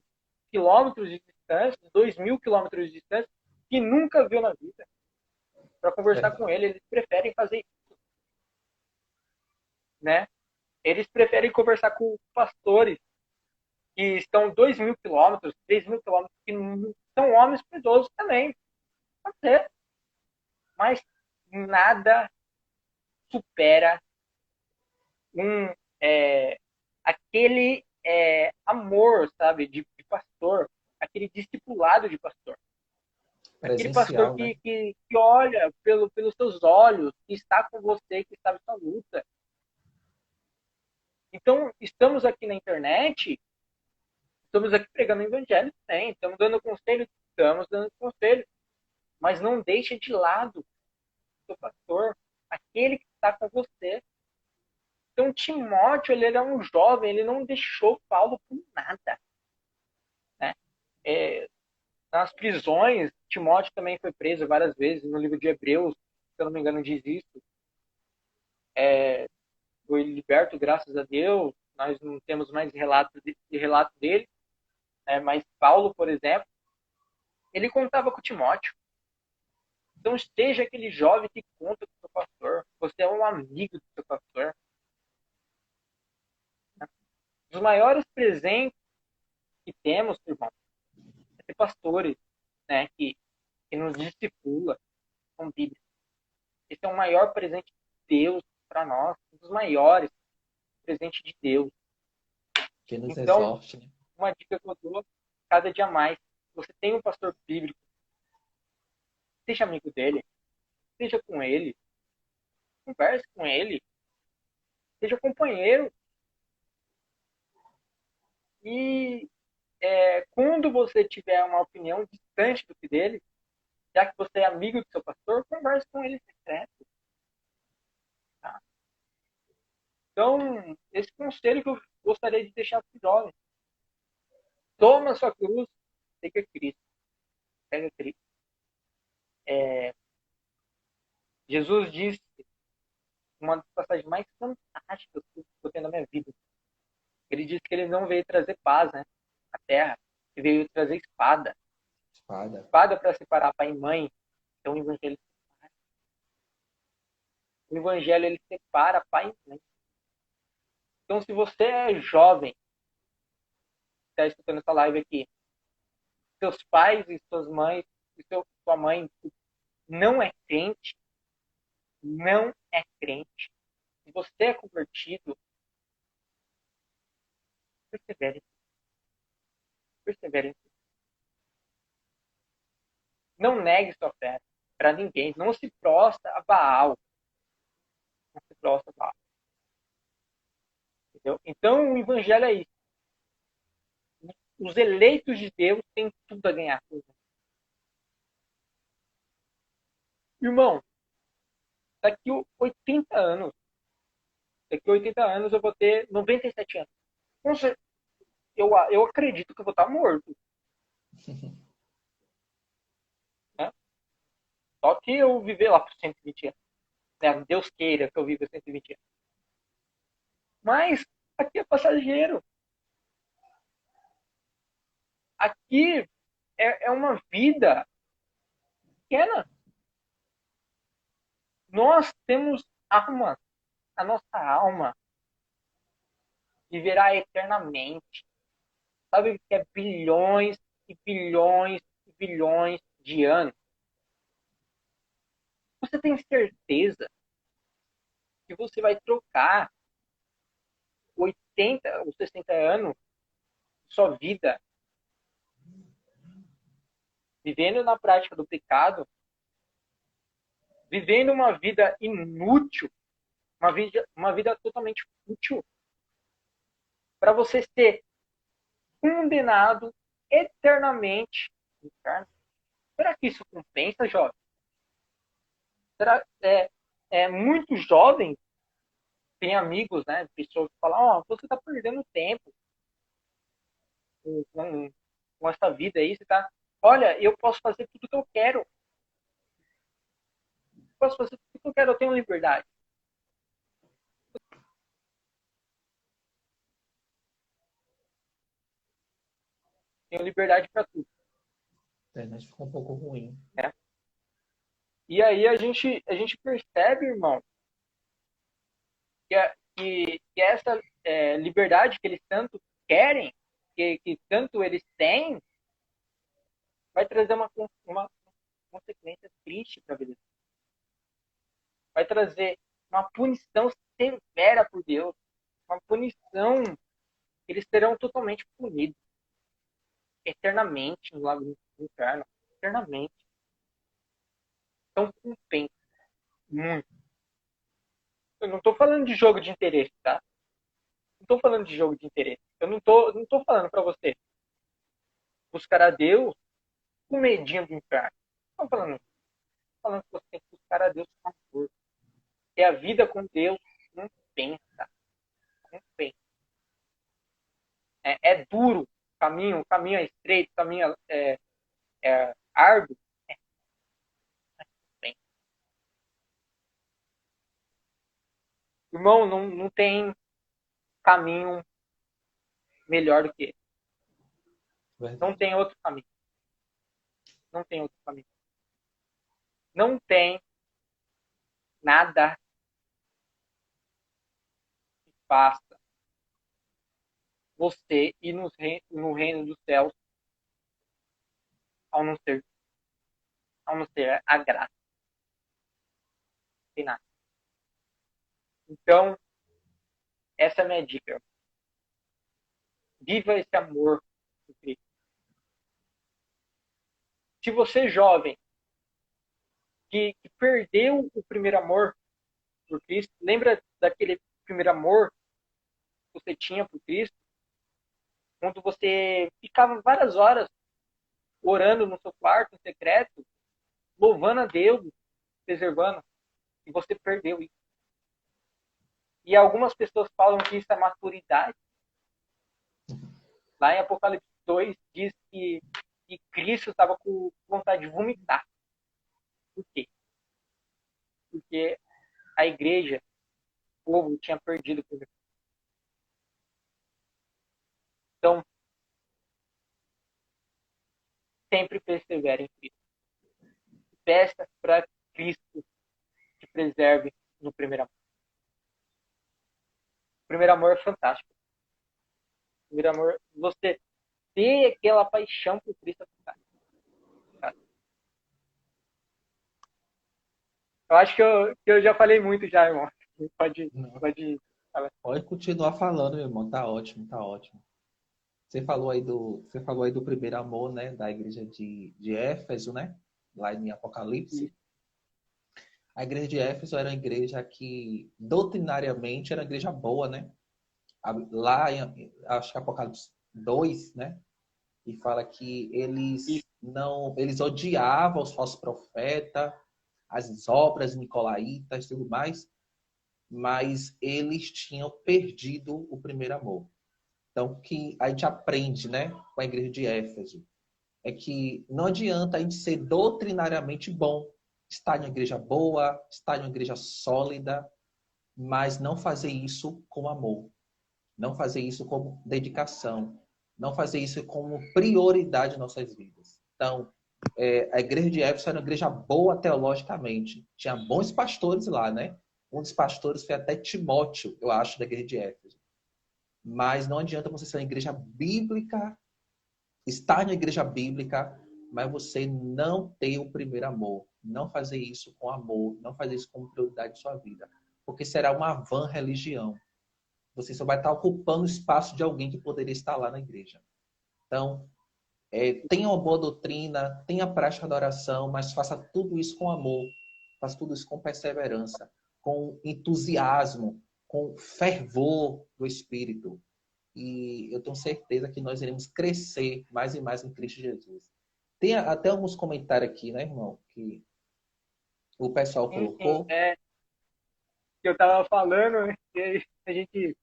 quilômetros de distância, 2.000 quilômetros de distância, que nunca viu na vida. Para conversar com Verdade. ele, eles preferem fazer isso. Né? Eles preferem conversar com pastores que estão 2.000 quilômetros, 3.000 quilômetros, que são homens piedosos também. Pode ser. Mas nada supera um, aquele amor, sabe, de pastor, aquele discipulado de pastor. Aquele pastor Presencial, né? que olha pelos seus olhos, que está com você, que está na sua luta. Então, estamos aqui na internet, estamos aqui pregando o evangelho, tem, estamos dando conselho, mas não deixe de lado o seu pastor, aquele que está com você. Então, Timóteo, ele era um jovem, ele não deixou Paulo por nada. Né? É, nas prisões, Timóteo também foi preso várias vezes, no livro de Hebreus, se eu não me engano, diz isso. Foi liberto, graças a Deus, nós não temos mais relato dele, né? Mas Paulo, por exemplo, ele contava com Timóteo. Então, esteja aquele jovem que conta com o seu pastor, você é um amigo do seu pastor. Né? Os maiores presentes que temos, irmão, é ter pastores, né, que nos discipula com Bíblia. Esse é o maior presente de Deus para nós, um dos maiores presentes de Deus. Que nos Então, exorte, né? uma dica que eu dou, cada dia mais, você tem um pastor bíblico, seja amigo dele, seja com ele, converse com ele, seja companheiro. E quando você tiver uma opinião distante do que dele, já que você é amigo do seu pastor, converse com ele em secreto. Tá? Então, esse conselho que eu gostaria de deixar para os jovens. Toma a sua cruz, siga Cristo. Pega Cristo. Jesus disse, uma das passagens mais fantásticas que eu tenho na minha vida. Ele disse que ele não veio trazer paz, né, à terra. Ele veio trazer espada. Espada. Espada para separar pai e mãe. Então o evangelho separa. O evangelho ele separa pai e mãe. Então se você é jovem, está escutando essa live aqui, seus pais e suas mães, e sua mãe não é crente, não é crente. Se você é convertido, persevere, persevere. Não negue sua fé para ninguém. Não se prostra a Baal. Não se prostra a Baal. Entendeu? Então, o evangelho é isso. Os eleitos de Deus têm tudo a ganhar. Irmão, daqui 80 anos, daqui 80 anos eu vou ter 97 anos. Não sei, eu acredito que eu vou estar morto. Né? Só que eu viver lá por 120 anos. Né? Deus queira que eu viva 120 anos. Mas aqui é passageiro. Aqui é uma vida pequena. Nós temos alma. A nossa alma viverá eternamente. Sabe que é bilhões e bilhões e bilhões de anos. Você tem certeza que você vai trocar 80 ou 60 anos de sua vida vivendo na prática do pecado, vivendo uma vida inútil, uma vida totalmente fútil, para você ser condenado eternamente no inferno? Será que isso compensa, jovem? Será, muito jovem tem amigos, né? Pessoas que falam, ó, você tá perdendo tempo com essa vida aí, você tá. Olha, eu posso fazer tudo que eu quero. Eu posso fazer tudo que eu quero, eu tenho liberdade. Tenho liberdade para tudo. A internet ficou um pouco ruim. Né? E aí a gente percebe, irmão, que essa liberdade que eles tanto querem, que tanto eles têm, vai trazer uma consequência triste para a vida. Vai trazer uma punição severa por Deus. Uma punição que eles serão totalmente punidos. Eternamente no lago do inferno. Eternamente. Então compensa muito. Eu não estou falando de jogo de interesse, tá? Não estou falando de jogo de interesse. Eu não tô falando para você buscar a Deus com medinho do inferno. Não estou falando isso. Estou falando que você tem que buscar a Deus com amor. Que a vida com Deus não pensa. Não pensa. É duro o caminho é estreito, o caminho é árduo. Bem. Irmão, não tem caminho melhor do que esse. Não tem outro caminho. Não tem outro caminho. Não tem nada que faça você ir no reino dos céus ao não ser, a graça. Não tem nada. Então, essa é a minha dica. Viva esse amor de Cristo. Se você, jovem, que perdeu o primeiro amor por Cristo, lembra daquele primeiro amor que você tinha por Cristo? Quando você ficava várias horas orando no seu quarto, em secreto, louvando a Deus, preservando, e você perdeu isso. E algumas pessoas falam que isso é maturidade. Lá em Apocalipse 2 diz que Cristo estava com vontade de vomitar. Por quê? Porque a igreja, o povo, tinha perdido o primeiro. Então, sempre persevere em Cristo. Peça para Cristo te preserve no primeiro amor. O primeiro amor é fantástico. O primeiro amor, você ter aquela paixão por Cristo é fantástico. Eu acho que eu já falei muito já, irmão. Pode, Não. pode falar. Pode continuar falando, meu irmão. Tá ótimo, tá ótimo. Você falou aí do primeiro amor, né? Da igreja de Éfeso, né? Lá em Apocalipse. A igreja de Éfeso era uma igreja que, doutrinariamente, era uma igreja boa, né? Lá, acho que Apocalipse 2, né? E fala que E eles odiavam os falsos profetas, as obras nicolaítas e tudo mais, mas eles tinham perdido o primeiro amor. Então, o que a gente aprende, né, com a igreja de Éfeso, é que não adianta a gente ser doutrinariamente bom, estar em uma igreja boa, estar em uma igreja sólida, mas não fazer isso com amor, não fazer isso como dedicação, não fazer isso como prioridade em nossas vidas. Então, a igreja de Éfeso era uma igreja boa teologicamente, tinha bons pastores lá, né? Um dos pastores foi até Timóteo, eu acho, da igreja de Éfeso. Mas não adianta você ser uma igreja bíblica, estar na igreja bíblica, mas você não ter o primeiro amor. Não fazer isso com amor, não fazer isso como prioridade de sua vida. Porque será uma vã religião. Você só vai estar ocupando o espaço de alguém que poderia estar lá na igreja. Então, tenha uma boa doutrina, tenha a prática da oração, mas faça tudo isso com amor. Faça tudo isso com perseverança, com entusiasmo, com fervor do Espírito. E eu tenho certeza que nós iremos crescer mais e mais em Cristo Jesus. Tem até alguns comentários aqui, né, irmão? Que o pessoal Enfim, colocou. que eu tava falando, e aí a gente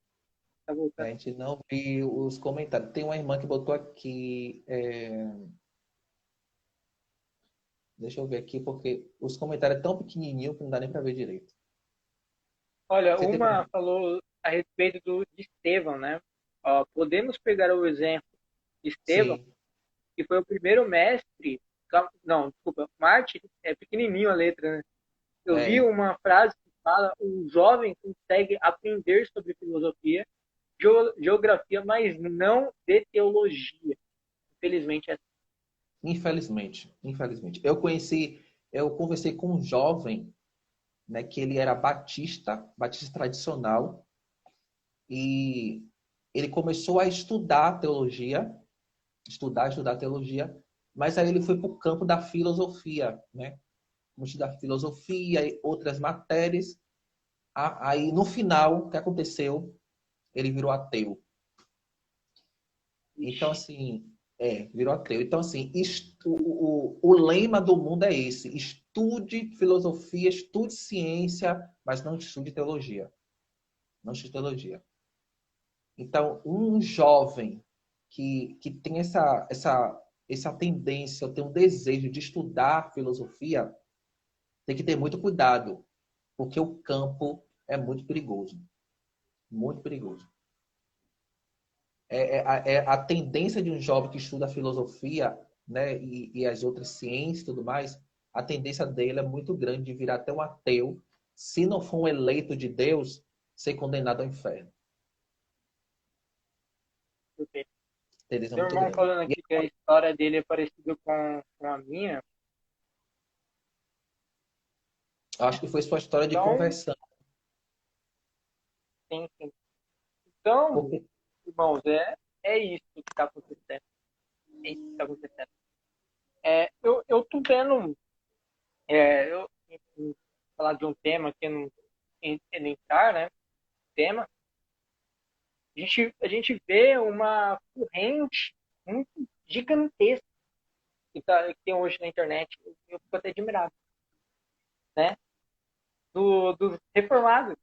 tá A voltando. gente não viu os comentários. Tem uma irmã que botou aqui. Deixa eu ver aqui, porque os comentários são tão pequenininhos que não dá nem para ver direito. Olha, Você tem uma como... falou a respeito de Estevão, né? Ó, podemos pegar o exemplo de Estevão, Sim, que foi o primeiro mestre. Não, desculpa, Marte é pequenininho a letra, né? Eu vi é. uma frase que fala: o jovem consegue aprender sobre filosofia, geografia, mas não de teologia. Infelizmente, é Infelizmente, infelizmente. Eu conversei com um jovem, né, que ele era batista tradicional, e ele começou a estudar teologia, estudar teologia, mas aí ele foi para o campo da filosofia, né? Como estudar filosofia e outras matérias. Aí, no final, o que aconteceu? Ele virou ateu. Então, triste. assim, virou ateu. Então, assim, o lema do mundo é esse: estude filosofia, estude ciência, mas não estude teologia. Não estude teologia. Então, um jovem que tem essa tendência, tem um desejo de estudar filosofia, tem que ter muito cuidado, porque o campo é muito perigoso. Muito perigoso. A tendência de um jovem que estuda filosofia, né, e as outras ciências e tudo mais, a tendência dele é muito grande de virar até um ateu, se não for um eleito de Deus, ser condenado ao inferno. Porque A tendência é meu muito irmão grande. falando E aqui que a história dele é parecida com a minha. eu acho que foi sua história de Então, conversão. sim, sim. Então, Porque, irmãos, é isso que está acontecendo. É isso que está acontecendo. Eu tô vendo, em falar de um tema que não entrar, né? Tema, a gente vê uma corrente muito gigantesca que tem hoje na internet. Eu fico até admirado, né? Dos reformados,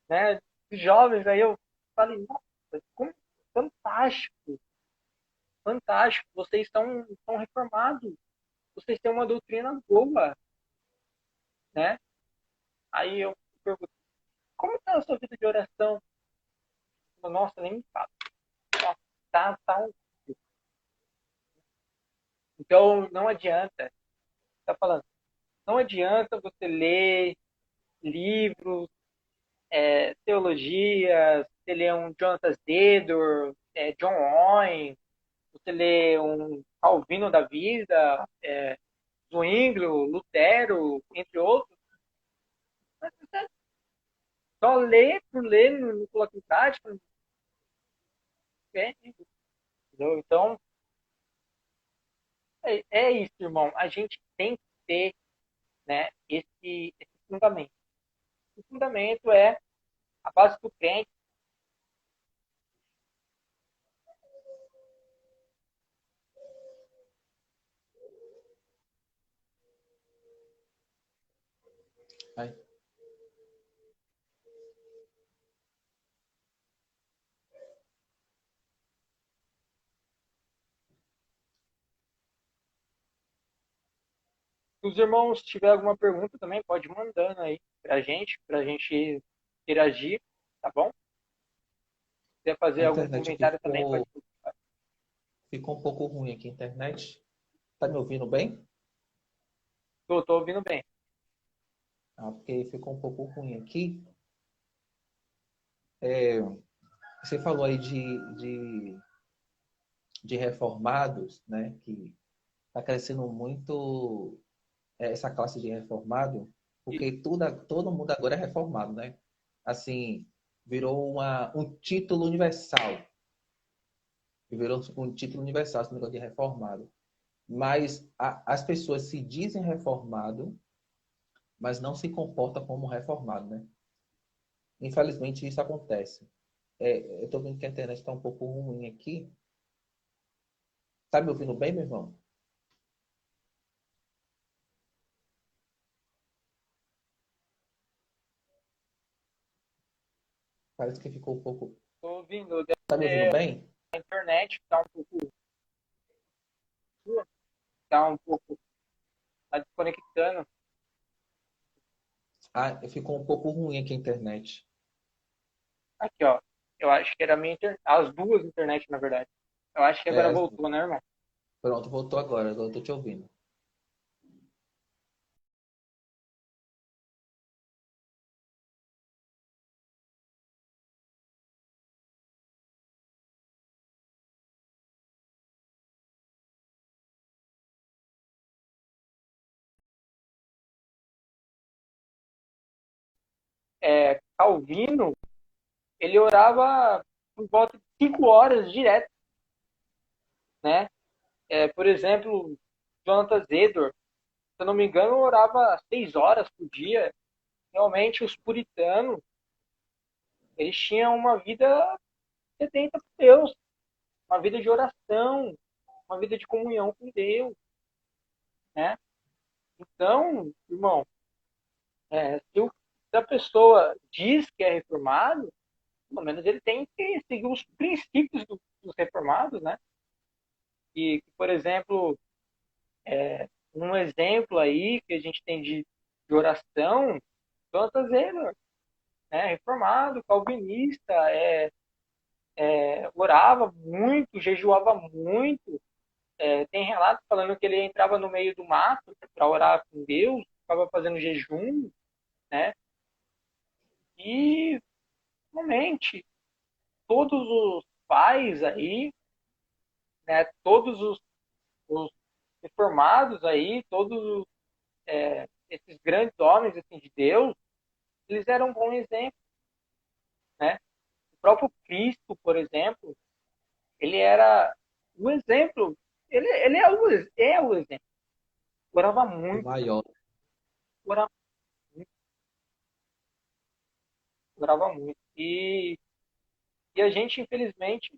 né? Dos jovens, aí eu falei, nossa, como fantástico, fantástico, vocês estão reformados, vocês têm uma doutrina boa, né? Aí eu pergunto, como está a sua vida de oração? Nossa, nem me fala. Nossa, tá um... Então, não adianta, tá falando, não adianta você ler livros, teologias, você lê um Jonathan Dedor, John Owen, você lê um Calvino da vida, Zwinglio, Lutero, entre outros, mas você só lê por ler, não coloca em prática, não entende, entendeu? Então, é isso, irmão. A gente tem que ter, né, esse fundamento. O fundamento é a base do crente. ai, Se os irmãos tiverem alguma pergunta também, pode ir mandando aí pra gente interagir, tá bom? Se quiser a fazer algum internet comentário também, pode. ficou um pouco ruim aqui, a internet. Tá me ouvindo bem? Tô ouvindo bem. Ah, porque ficou um pouco ruim aqui. Você falou aí de reformados, né? Que está crescendo muito essa classe de reformado, E porque todo mundo agora é reformado, né? Assim, virou um título universal. Virou um título universal esse negócio de reformado. Mas as pessoas se dizem reformado, mas não se comportam como reformado, né? Infelizmente isso acontece. Eu estou vendo que a internet está um pouco ruim aqui. Tá me ouvindo bem, meu irmão? Parece que ficou um pouco. Tô ouvindo, deve Tá me ouvindo ser bem? a internet, tá um pouco, tá desconectando. Ah, ficou um pouco ruim aqui a internet. Aqui, ó. Eu acho que era a minha internet. As duas internet, na verdade. Eu acho que agora É, voltou, né, irmão? pronto, voltou agora eu tô te ouvindo. Calvino, ele orava por volta de 5 horas direto, né? Por exemplo, Jonathan Edwards, se eu não me engano, orava 6 horas por dia. Realmente, os puritanos, eles tinham uma vida sedenta por Deus, uma vida de oração, uma vida de comunhão com Deus, né? Então, irmão, se a pessoa diz que é reformado, pelo menos ele tem que seguir os princípios dos reformados, né? E, por exemplo, um exemplo aí que a gente tem de oração, Jonathan Taylor, né? Reformado, calvinista, orava muito, jejuava muito. Tem relatos falando que ele entrava no meio do mato para orar com Deus, ficava fazendo jejum, né? E, realmente, todos os pais aí, né? Todos os reformados aí, todos esses grandes homens assim, de Deus, eles eram um bom exemplo, né? O próprio Cristo, por exemplo, ele era o exemplo, ele é o exemplo. Orava O muito, maior. orava muito, orava muito. E a gente, infelizmente,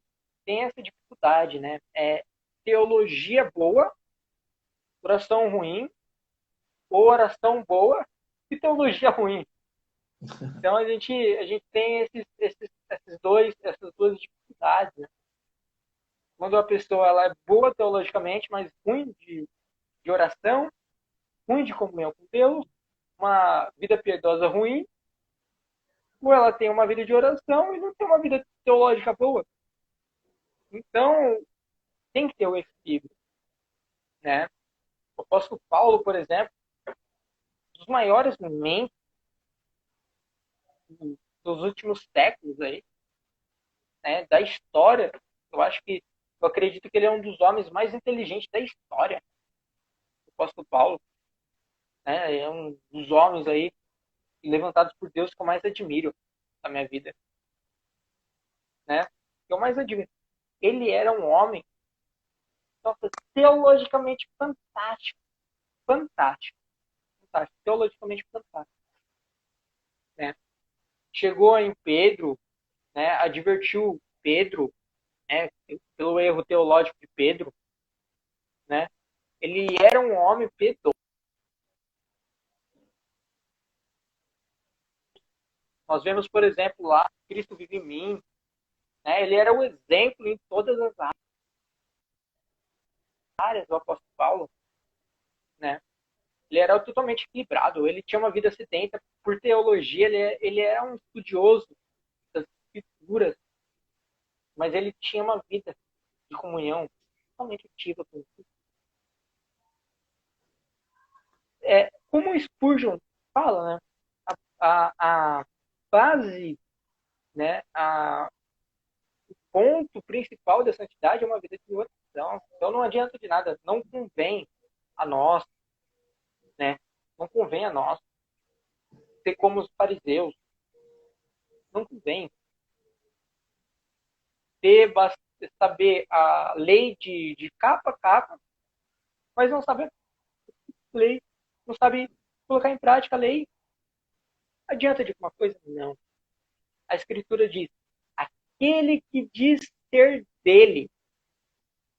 tem essa dificuldade, né? Teologia boa, oração ruim, ou oração boa e teologia ruim. Então a gente tem essas duas dificuldades, né? Quando a pessoa ela é boa teologicamente, mas ruim de oração, ruim de comunhão com Deus, uma vida piedosa ruim, ou ela tem uma vida de oração e não tem uma vida teológica boa. Então, tem que ter o equilíbrio, né? O apóstolo Paulo, por exemplo, um dos maiores mentes dos últimos séculos aí, né, da história, eu acredito que ele é um dos homens mais inteligentes da história, o apóstolo Paulo, né? É um dos homens aí levantados por Deus que eu mais admiro na minha vida, né? Que eu mais admiro. Ele era um homem, nossa, teologicamente fantástico, fantástico, fantástico, teologicamente fantástico, né? Chegou em Pedro, né? Advertiu Pedro, né? Pelo erro teológico de Pedro, né? Ele era um homem piedoso. Nós vemos, por exemplo, lá, Cristo vive em mim, né? Ele era o exemplo em todas as áreas do apóstolo Paulo, né? Ele era totalmente equilibrado, ele tinha uma vida sedenta, por teologia, ele era um estudioso das escrituras, mas ele tinha uma vida de comunhão totalmente ativa com Deus. Como o Spurgeon fala, né? A base, né? O ponto principal da santidade é uma vida de oração. Então não adianta de nada, não convém a nós, né? Não convém a nós ser como os fariseus, não convém saber a lei de capa a capa, mas não sabe a lei, não sabe colocar em prática a lei. Adianta de alguma coisa? Não. A Escritura diz: aquele que diz ser dele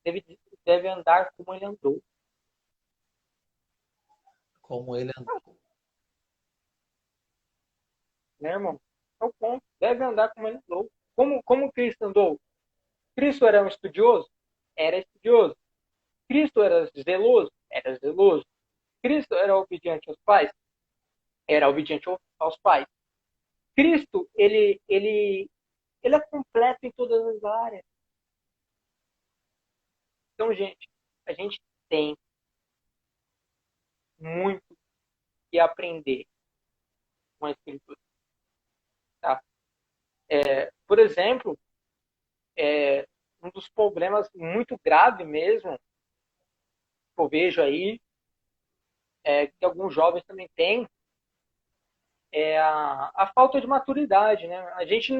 deve, deve andar como ele andou. Como ele andou. Né, irmão? É o ponto. Deve andar como ele andou. Como Cristo andou? Cristo era um estudioso? Era estudioso. Cristo era zeloso? Era zeloso. Cristo era obediente aos pais? Era obediente aos pais. Cristo, ele é completo em todas as áreas. Então, gente, a gente tem muito que aprender com a Escritura. Tá? Por exemplo, um dos problemas muito grave mesmo que eu vejo aí, que alguns jovens também têm, é a falta de maturidade. Né? A gente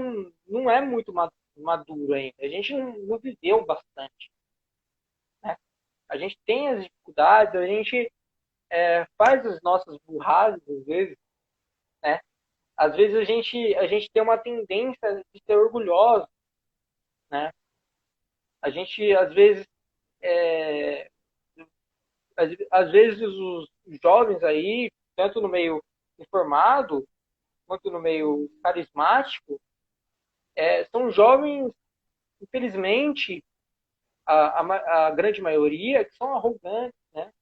não é muito maduro ainda. A gente não viveu bastante. Né? A gente tem as dificuldades, a gente faz as nossas burradas, às vezes. Né? Às vezes a gente tem uma tendência de ser orgulhoso. Né? A gente, é, às vezes os jovens aí, tanto no meio informado quanto no meio carismático, são jovens, infelizmente, a grande maioria, que são arrogantes, né?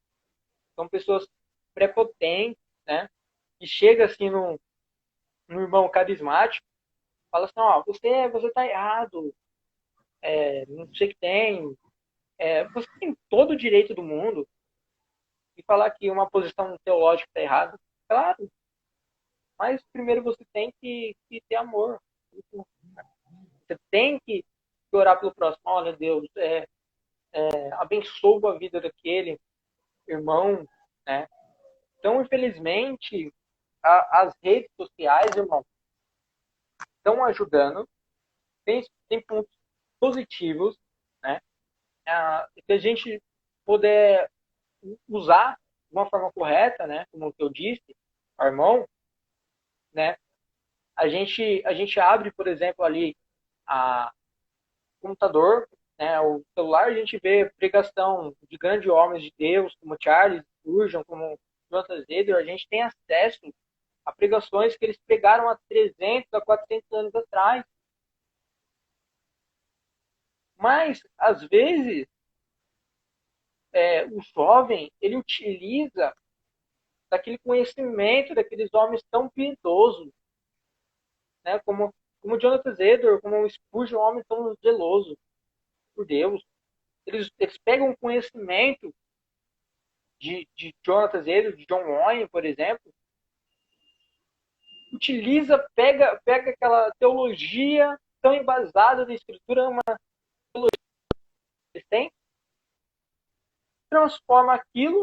São pessoas prepotentes, né? E chega assim no irmão carismático, fala assim, ó, você tá errado, não sei o que tem, você tem todo o direito do mundo de falar que uma posição teológica está errada. Claro, mas primeiro você tem que ter amor. Você tem que orar pelo próximo. Olha, Deus, abençoa a vida daquele irmão, né? Então, infelizmente, as redes sociais, irmão, estão ajudando. Tem pontos positivos, né? Se a gente puder usar de uma forma correta, né? Como eu disse, irmão, né? A gente abre, por exemplo, ali a computador, né, o celular, a gente vê pregação de grandes homens de Deus, como Charles Spurgeon, como Jonathan Edwards, a gente tem acesso a pregações que eles pregaram há 300, a 400 anos atrás. Mas, às vezes, o jovem, ele utiliza daquele conhecimento daqueles homens tão piedosos, né, como Jonathan Edwards, como Spurgeon, um homem tão zeloso por Deus. Eles pegam o conhecimento de Jonathan Edwards, de John Owen, por exemplo, pega aquela teologia tão embasada da Escritura, uma teologia que eles têm, transforma aquilo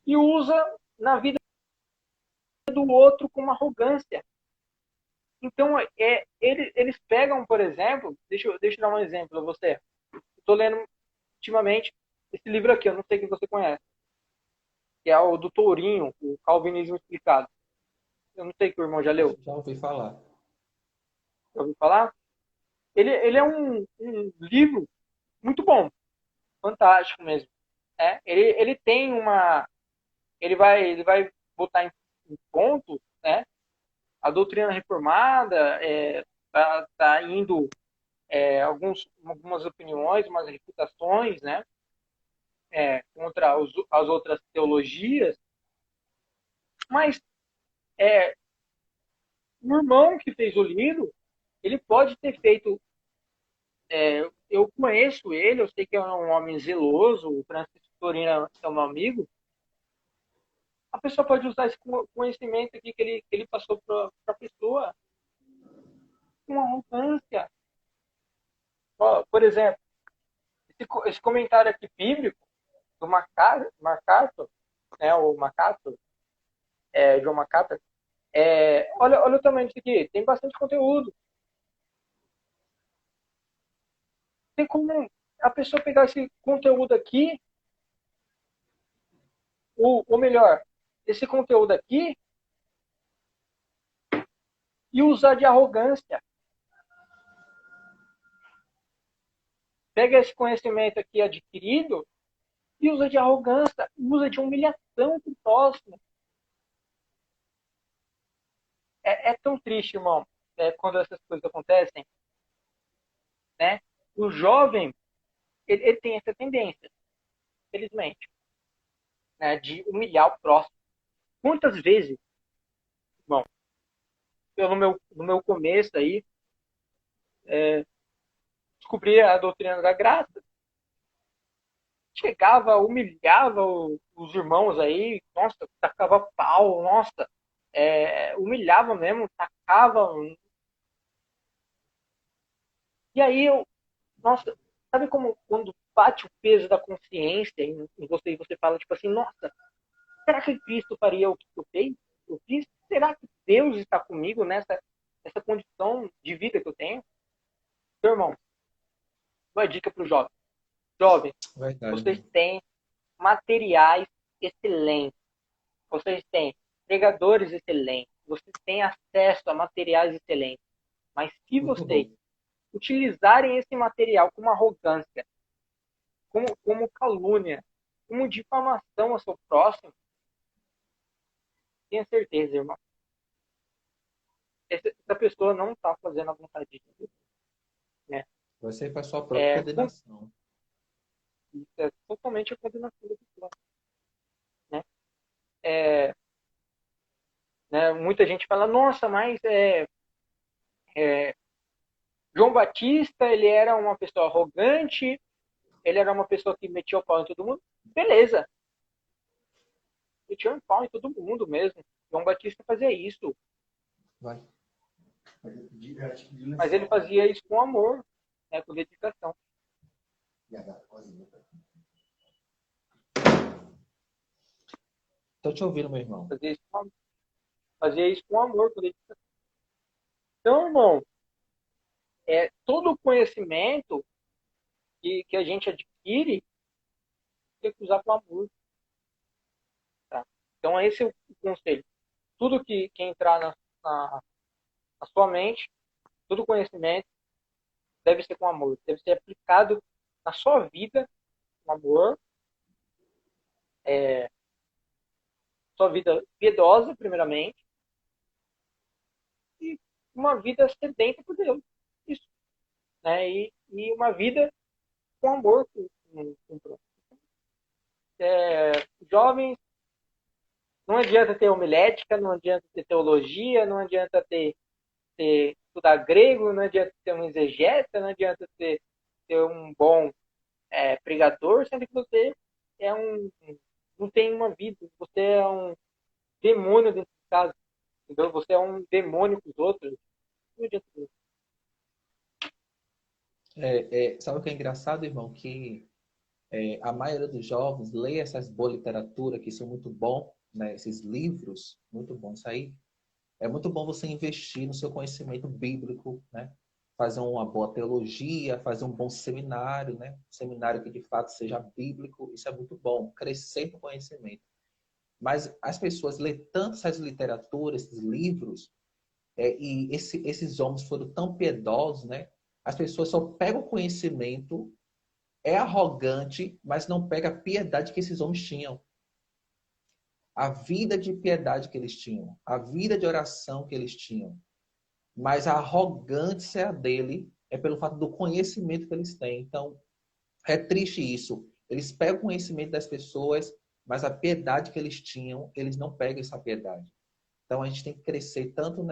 e usa na vida do outro com uma arrogância. Então, eles pegam, por exemplo, deixa eu dar um exemplo a você. Estou lendo ultimamente esse livro aqui, eu não sei se você conhece, que é o do Tourinho, o Calvinismo Explicado. Eu não sei que o irmão já leu. Já ouvi falar. Já ouviu falar? Ele é um livro muito bom, fantástico mesmo. Ele tem uma. Ele vai botar em ponto, né, a doutrina reformada, tá indo algumas opiniões, umas refutações, né, contra as outras teologias, mas o irmão que fez o livro, ele pode ter feito. Eu conheço ele, eu sei que é um homem zeloso, o Francisco Torino é um amigo. A pessoa pode usar esse conhecimento aqui que ele passou para a pessoa com arrogância. Por exemplo, esse comentário aqui bíblico do MacArthur, né, o MacArthur, John MacArthur, olha o tamanho disso aqui, tem bastante conteúdo. Tem como a pessoa pegar esse conteúdo aqui, ou melhor, esse conteúdo aqui, e usar de arrogância. Pega esse conhecimento aqui adquirido e usa de arrogância, usa de humilhação para o próximo. é tão triste, irmão, quando essas coisas acontecem, né? O jovem, ele tem essa tendência, felizmente, né, de humilhar o próximo. Muitas vezes, bom, eu no meu começo aí, descobri a doutrina da graça, chegava, humilhava os irmãos aí, nossa, tacava pau, nossa, humilhava mesmo, tacava. E aí nossa, sabe como quando bate o peso da consciência em você e você fala tipo assim, nossa, será que Cristo faria o que eu fiz? Eu fiz? Será que Deus está comigo nessa condição de vida que eu tenho? Meu irmão, uma dica para o jovem. Jovem, Verdade, vocês irmão. têm materiais excelentes. Vocês têm pregadores excelentes. Vocês têm acesso a materiais excelentes. Mas se Muito vocês bom. utilizarem esse material com arrogância, como calúnia, como difamação ao seu próximo, tenha certeza, irmão. Essa pessoa não está fazendo a vontade de Deus. Né? Você faz sua própria condenação. Isso é totalmente a condenação da pessoa. Né? É, né? Muita gente fala, nossa, mas João Batista, ele era uma pessoa arrogante, ele era uma pessoa que metia o pau em todo mundo. Beleza, metia o pau em todo mundo mesmo. João Batista fazia isso. Vai. Mas ele fazia isso com amor, né, com dedicação. Estou te ouvindo, meu irmão. Fazia isso com amor, com dedicação. Então, irmão, todo o conhecimento que a gente adquire tem que usar com amor. Tá? Então, esse é o conselho. Tudo que entrar na sua mente, todo conhecimento, deve ser com amor. Deve ser aplicado na sua vida com amor. Sua vida piedosa, primeiramente. E uma vida sedenta por Deus. Isso. Né? E uma vida com amor com o próximo. Jovens, não adianta ter homilética, não adianta ter teologia, não adianta estudar grego, não adianta ter um exegeta, não adianta ter um bom pregador, sendo que você não tem uma vida, você é um demônio dentro de casa, entendeu? Você é um demônio com os outros. Não adianta isso. Sabe o que é engraçado, irmão? Que a maioria dos jovens lê essas boas literaturas que são muito bom, né? Esses livros, muito bons. Isso aí é muito bom você investir no seu conhecimento bíblico, né? Fazer uma boa teologia, fazer um bom seminário, né? Seminário que de fato seja bíblico, isso é muito bom, crescer no conhecimento. Mas as pessoas lê tanto essas literaturas, esses livros, e esses homens foram tão piedosos, né? As pessoas só pegam o conhecimento, é arrogante, mas não pega a piedade que esses homens tinham. A vida de piedade que eles tinham, a vida de oração que eles tinham. Mas a arrogância dele é pelo fato do conhecimento que eles têm. Então, é triste isso. Eles pegam o conhecimento das pessoas, mas a piedade que eles tinham, eles não pegam essa piedade. Então, a gente tem que crescer tanto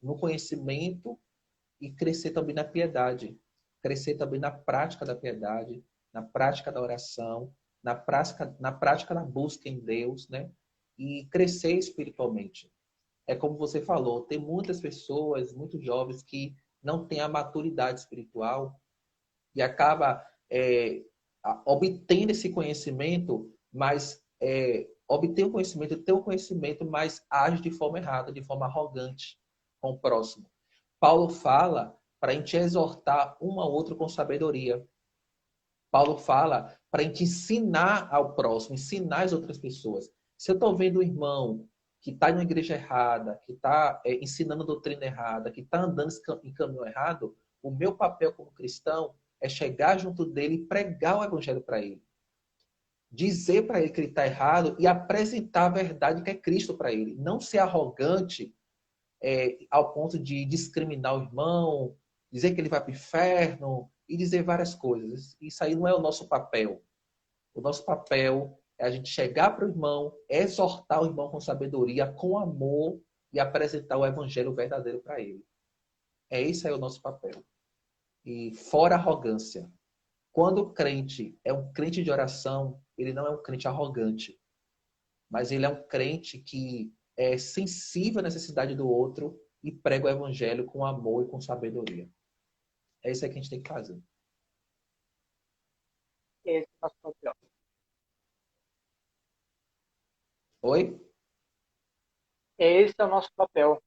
no conhecimento e crescer também na piedade. Crescer também na prática da piedade, na prática da oração, na prática da busca em Deus, né? E crescer espiritualmente. É como você falou, tem muitas pessoas, muitos jovens que não têm a maturidade espiritual e acaba obtendo esse conhecimento, mas obtém o conhecimento, tem o conhecimento, mas age de forma errada, de forma arrogante com o próximo. Paulo fala para a gente exortar um ao outro com sabedoria. Paulo fala para a gente ensinar ao próximo, ensinar as outras pessoas. Se eu estou vendo um irmão que está em uma igreja errada, que está ensinando doutrina errada, que está andando em caminho errado, o meu papel como cristão é chegar junto dele e pregar o evangelho para ele. dizer para ele que ele está errado e apresentar a verdade que é Cristo para ele. Não ser arrogante ao ponto de discriminar o irmão, dizer que ele vai para o inferno e dizer várias coisas. Isso aí não é o nosso papel. O nosso papel é a gente chegar para o irmão, exortar o irmão com sabedoria, com amor e apresentar o evangelho verdadeiro para ele. Esse aí o nosso papel. E fora arrogância. Quando o crente é um crente de oração, ele não é um crente arrogante, mas ele é um crente que é sensível à necessidade do outro e prega o evangelho com amor e com sabedoria. É isso aí que a gente tem que fazer. Esse é o nosso papel. Oi? Esse é o nosso papel.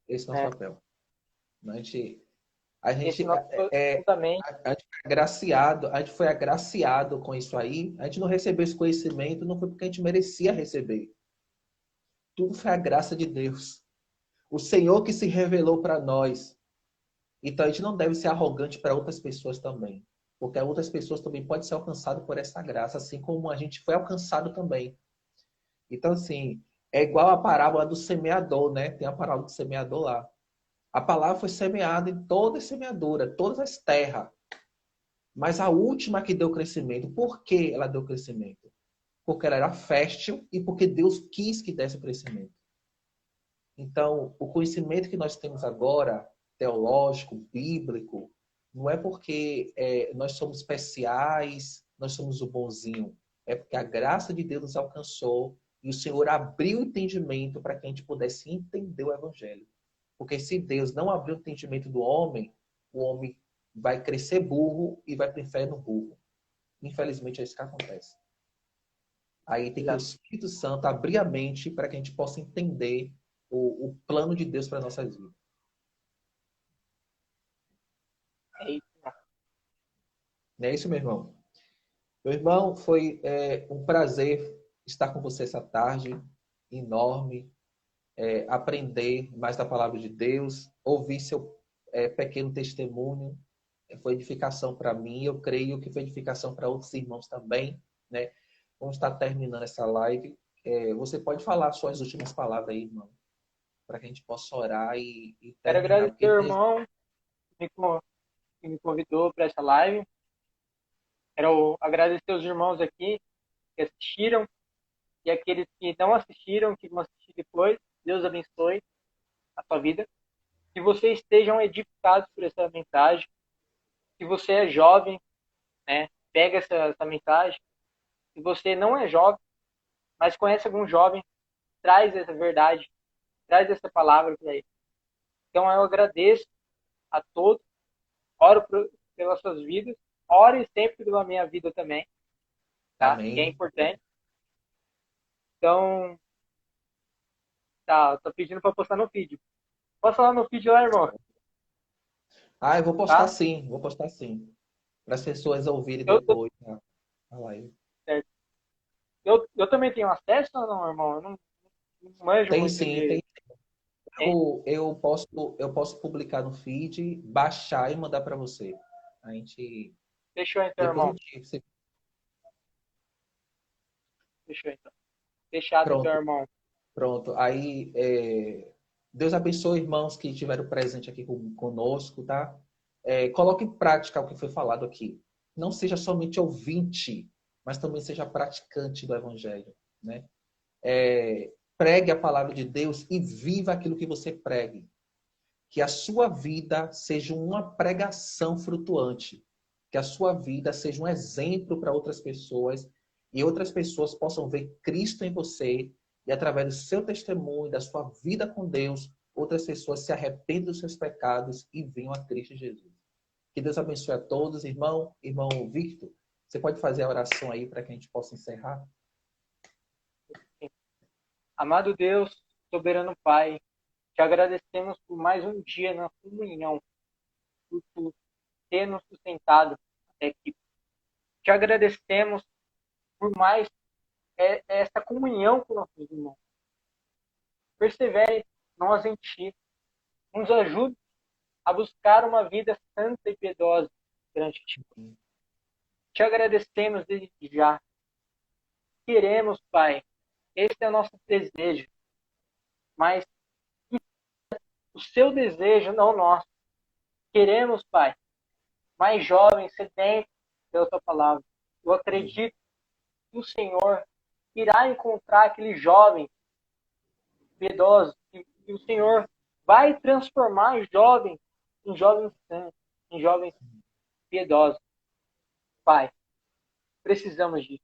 Esse é o nosso papel. A gente, Esse nosso fundamento. a gente foi agraciado, a gente foi agraciado com isso aí. A gente não recebeu esse conhecimento, não foi porque a gente merecia receber. Tudo foi a graça de Deus. O Senhor que se revelou para nós. Então a gente não deve ser arrogante para outras pessoas também. Porque outras pessoas também podem ser alcançadas por essa graça, assim como a gente foi alcançado também. Então, assim, é igual a parábola do semeador, né? Tem a parábola do semeador lá. A palavra foi semeada em toda a semeadura, todas as terras. Mas a última que deu crescimento, por que ela deu crescimento? Porque ela era fértil e porque Deus quis que desse crescimento. Então, o conhecimento que nós temos agora, teológico, bíblico, não é porque nós somos especiais, nós somos o bonzinho. É porque a graça de Deus nos alcançou e o Senhor abriu o entendimento para que a gente pudesse entender o Evangelho. Porque se Deus não abrir o entendimento do homem, o homem vai crescer burro e vai para o inferno burro. Infelizmente é isso que acontece. Aí tem que o Espírito Santo abrir a mente para que a gente possa entender o plano de Deus para nossas vidas. Não é isso, meu irmão? Meu irmão, foi um prazer estar com você essa tarde, enorme, aprender mais da palavra de Deus, ouvir seu pequeno testemunho, foi edificação para mim, eu creio que foi edificação para outros irmãos também, né? Vamos estar terminando essa live. Você pode falar suas últimas palavras aí, irmão, para que a gente possa orar e Quero terminar. agradecer ao irmão que me convidou para essa live. Quero agradecer os irmãos aqui que assistiram e aqueles que não assistiram, que vão assistir depois. Deus abençoe a sua vida. Que vocês estejam edificados por essa mensagem. Se você é jovem, né, pega essa mensagem. Se você não é jovem, mas conhece algum jovem, traz essa verdade, traz essa palavra para ele. Então eu agradeço a todos, oro pelas suas vidas, ore sempre pela minha vida também, tá? Amém. Que é importante. Então, tô pedindo para postar no feed. Posso falar no feed lá, irmão? Eu vou postar sim, vou postar sim. Para as pessoas ouvirem depois a live. Certo. Eu também tenho acesso ou não, irmão? Eu não manjo Tem muito sim, de... tem. Eu posso publicar no feed, baixar e mandar para você. A gente. Fechou então, Depois irmão. Fechou então. Fechado Pronto, então, irmão. pronto. Aí, Deus abençoe irmãos que estiveram presentes aqui conosco, tá? Coloque em prática o que foi falado aqui. Não seja somente ouvinte, mas também seja praticante do Evangelho, né? Pregue a palavra de Deus e viva aquilo que você pregue. Que a sua vida seja uma pregação flutuante. Que a sua vida seja um exemplo para outras pessoas e outras pessoas possam ver Cristo em você e através do seu testemunho, da sua vida com Deus, outras pessoas se arrependam dos seus pecados e venham a Cristo Jesus. Que Deus abençoe a todos, irmão Victor. Você pode fazer a oração aí para que a gente possa encerrar? Amado Deus, soberano Pai, te agradecemos por mais um dia na comunhão, por tu ter nos sustentado até aqui. Te agradecemos por mais essa comunhão com nossos irmãos. Persevere nós em ti. Nos ajude a buscar uma vida santa e piedosa perante ti. Te agradecemos desde já queremos, Pai. Esse é o nosso desejo. Mas o seu desejo, não o nosso. Queremos, Pai, mais jovens, sedentos pela tua palavra. Eu acredito que o Senhor irá encontrar aqueles jovens piedosos, e o Senhor vai transformar os jovens em jovens santos, em jovens piedosos. Pai, precisamos disso.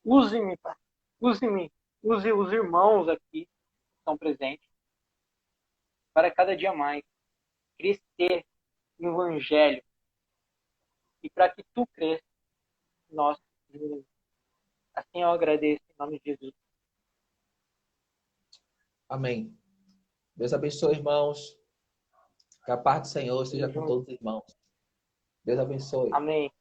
Use-me, Pai. Use-me. Use os irmãos aqui que estão presentes para cada dia mais crescer no Evangelho e para que tu cresça, nós diminuímos. Assim eu agradeço em nome de Jesus. Amém. Deus abençoe, irmãos. Que a paz do Senhor esteja com todos os irmãos. Deus abençoe. Amém.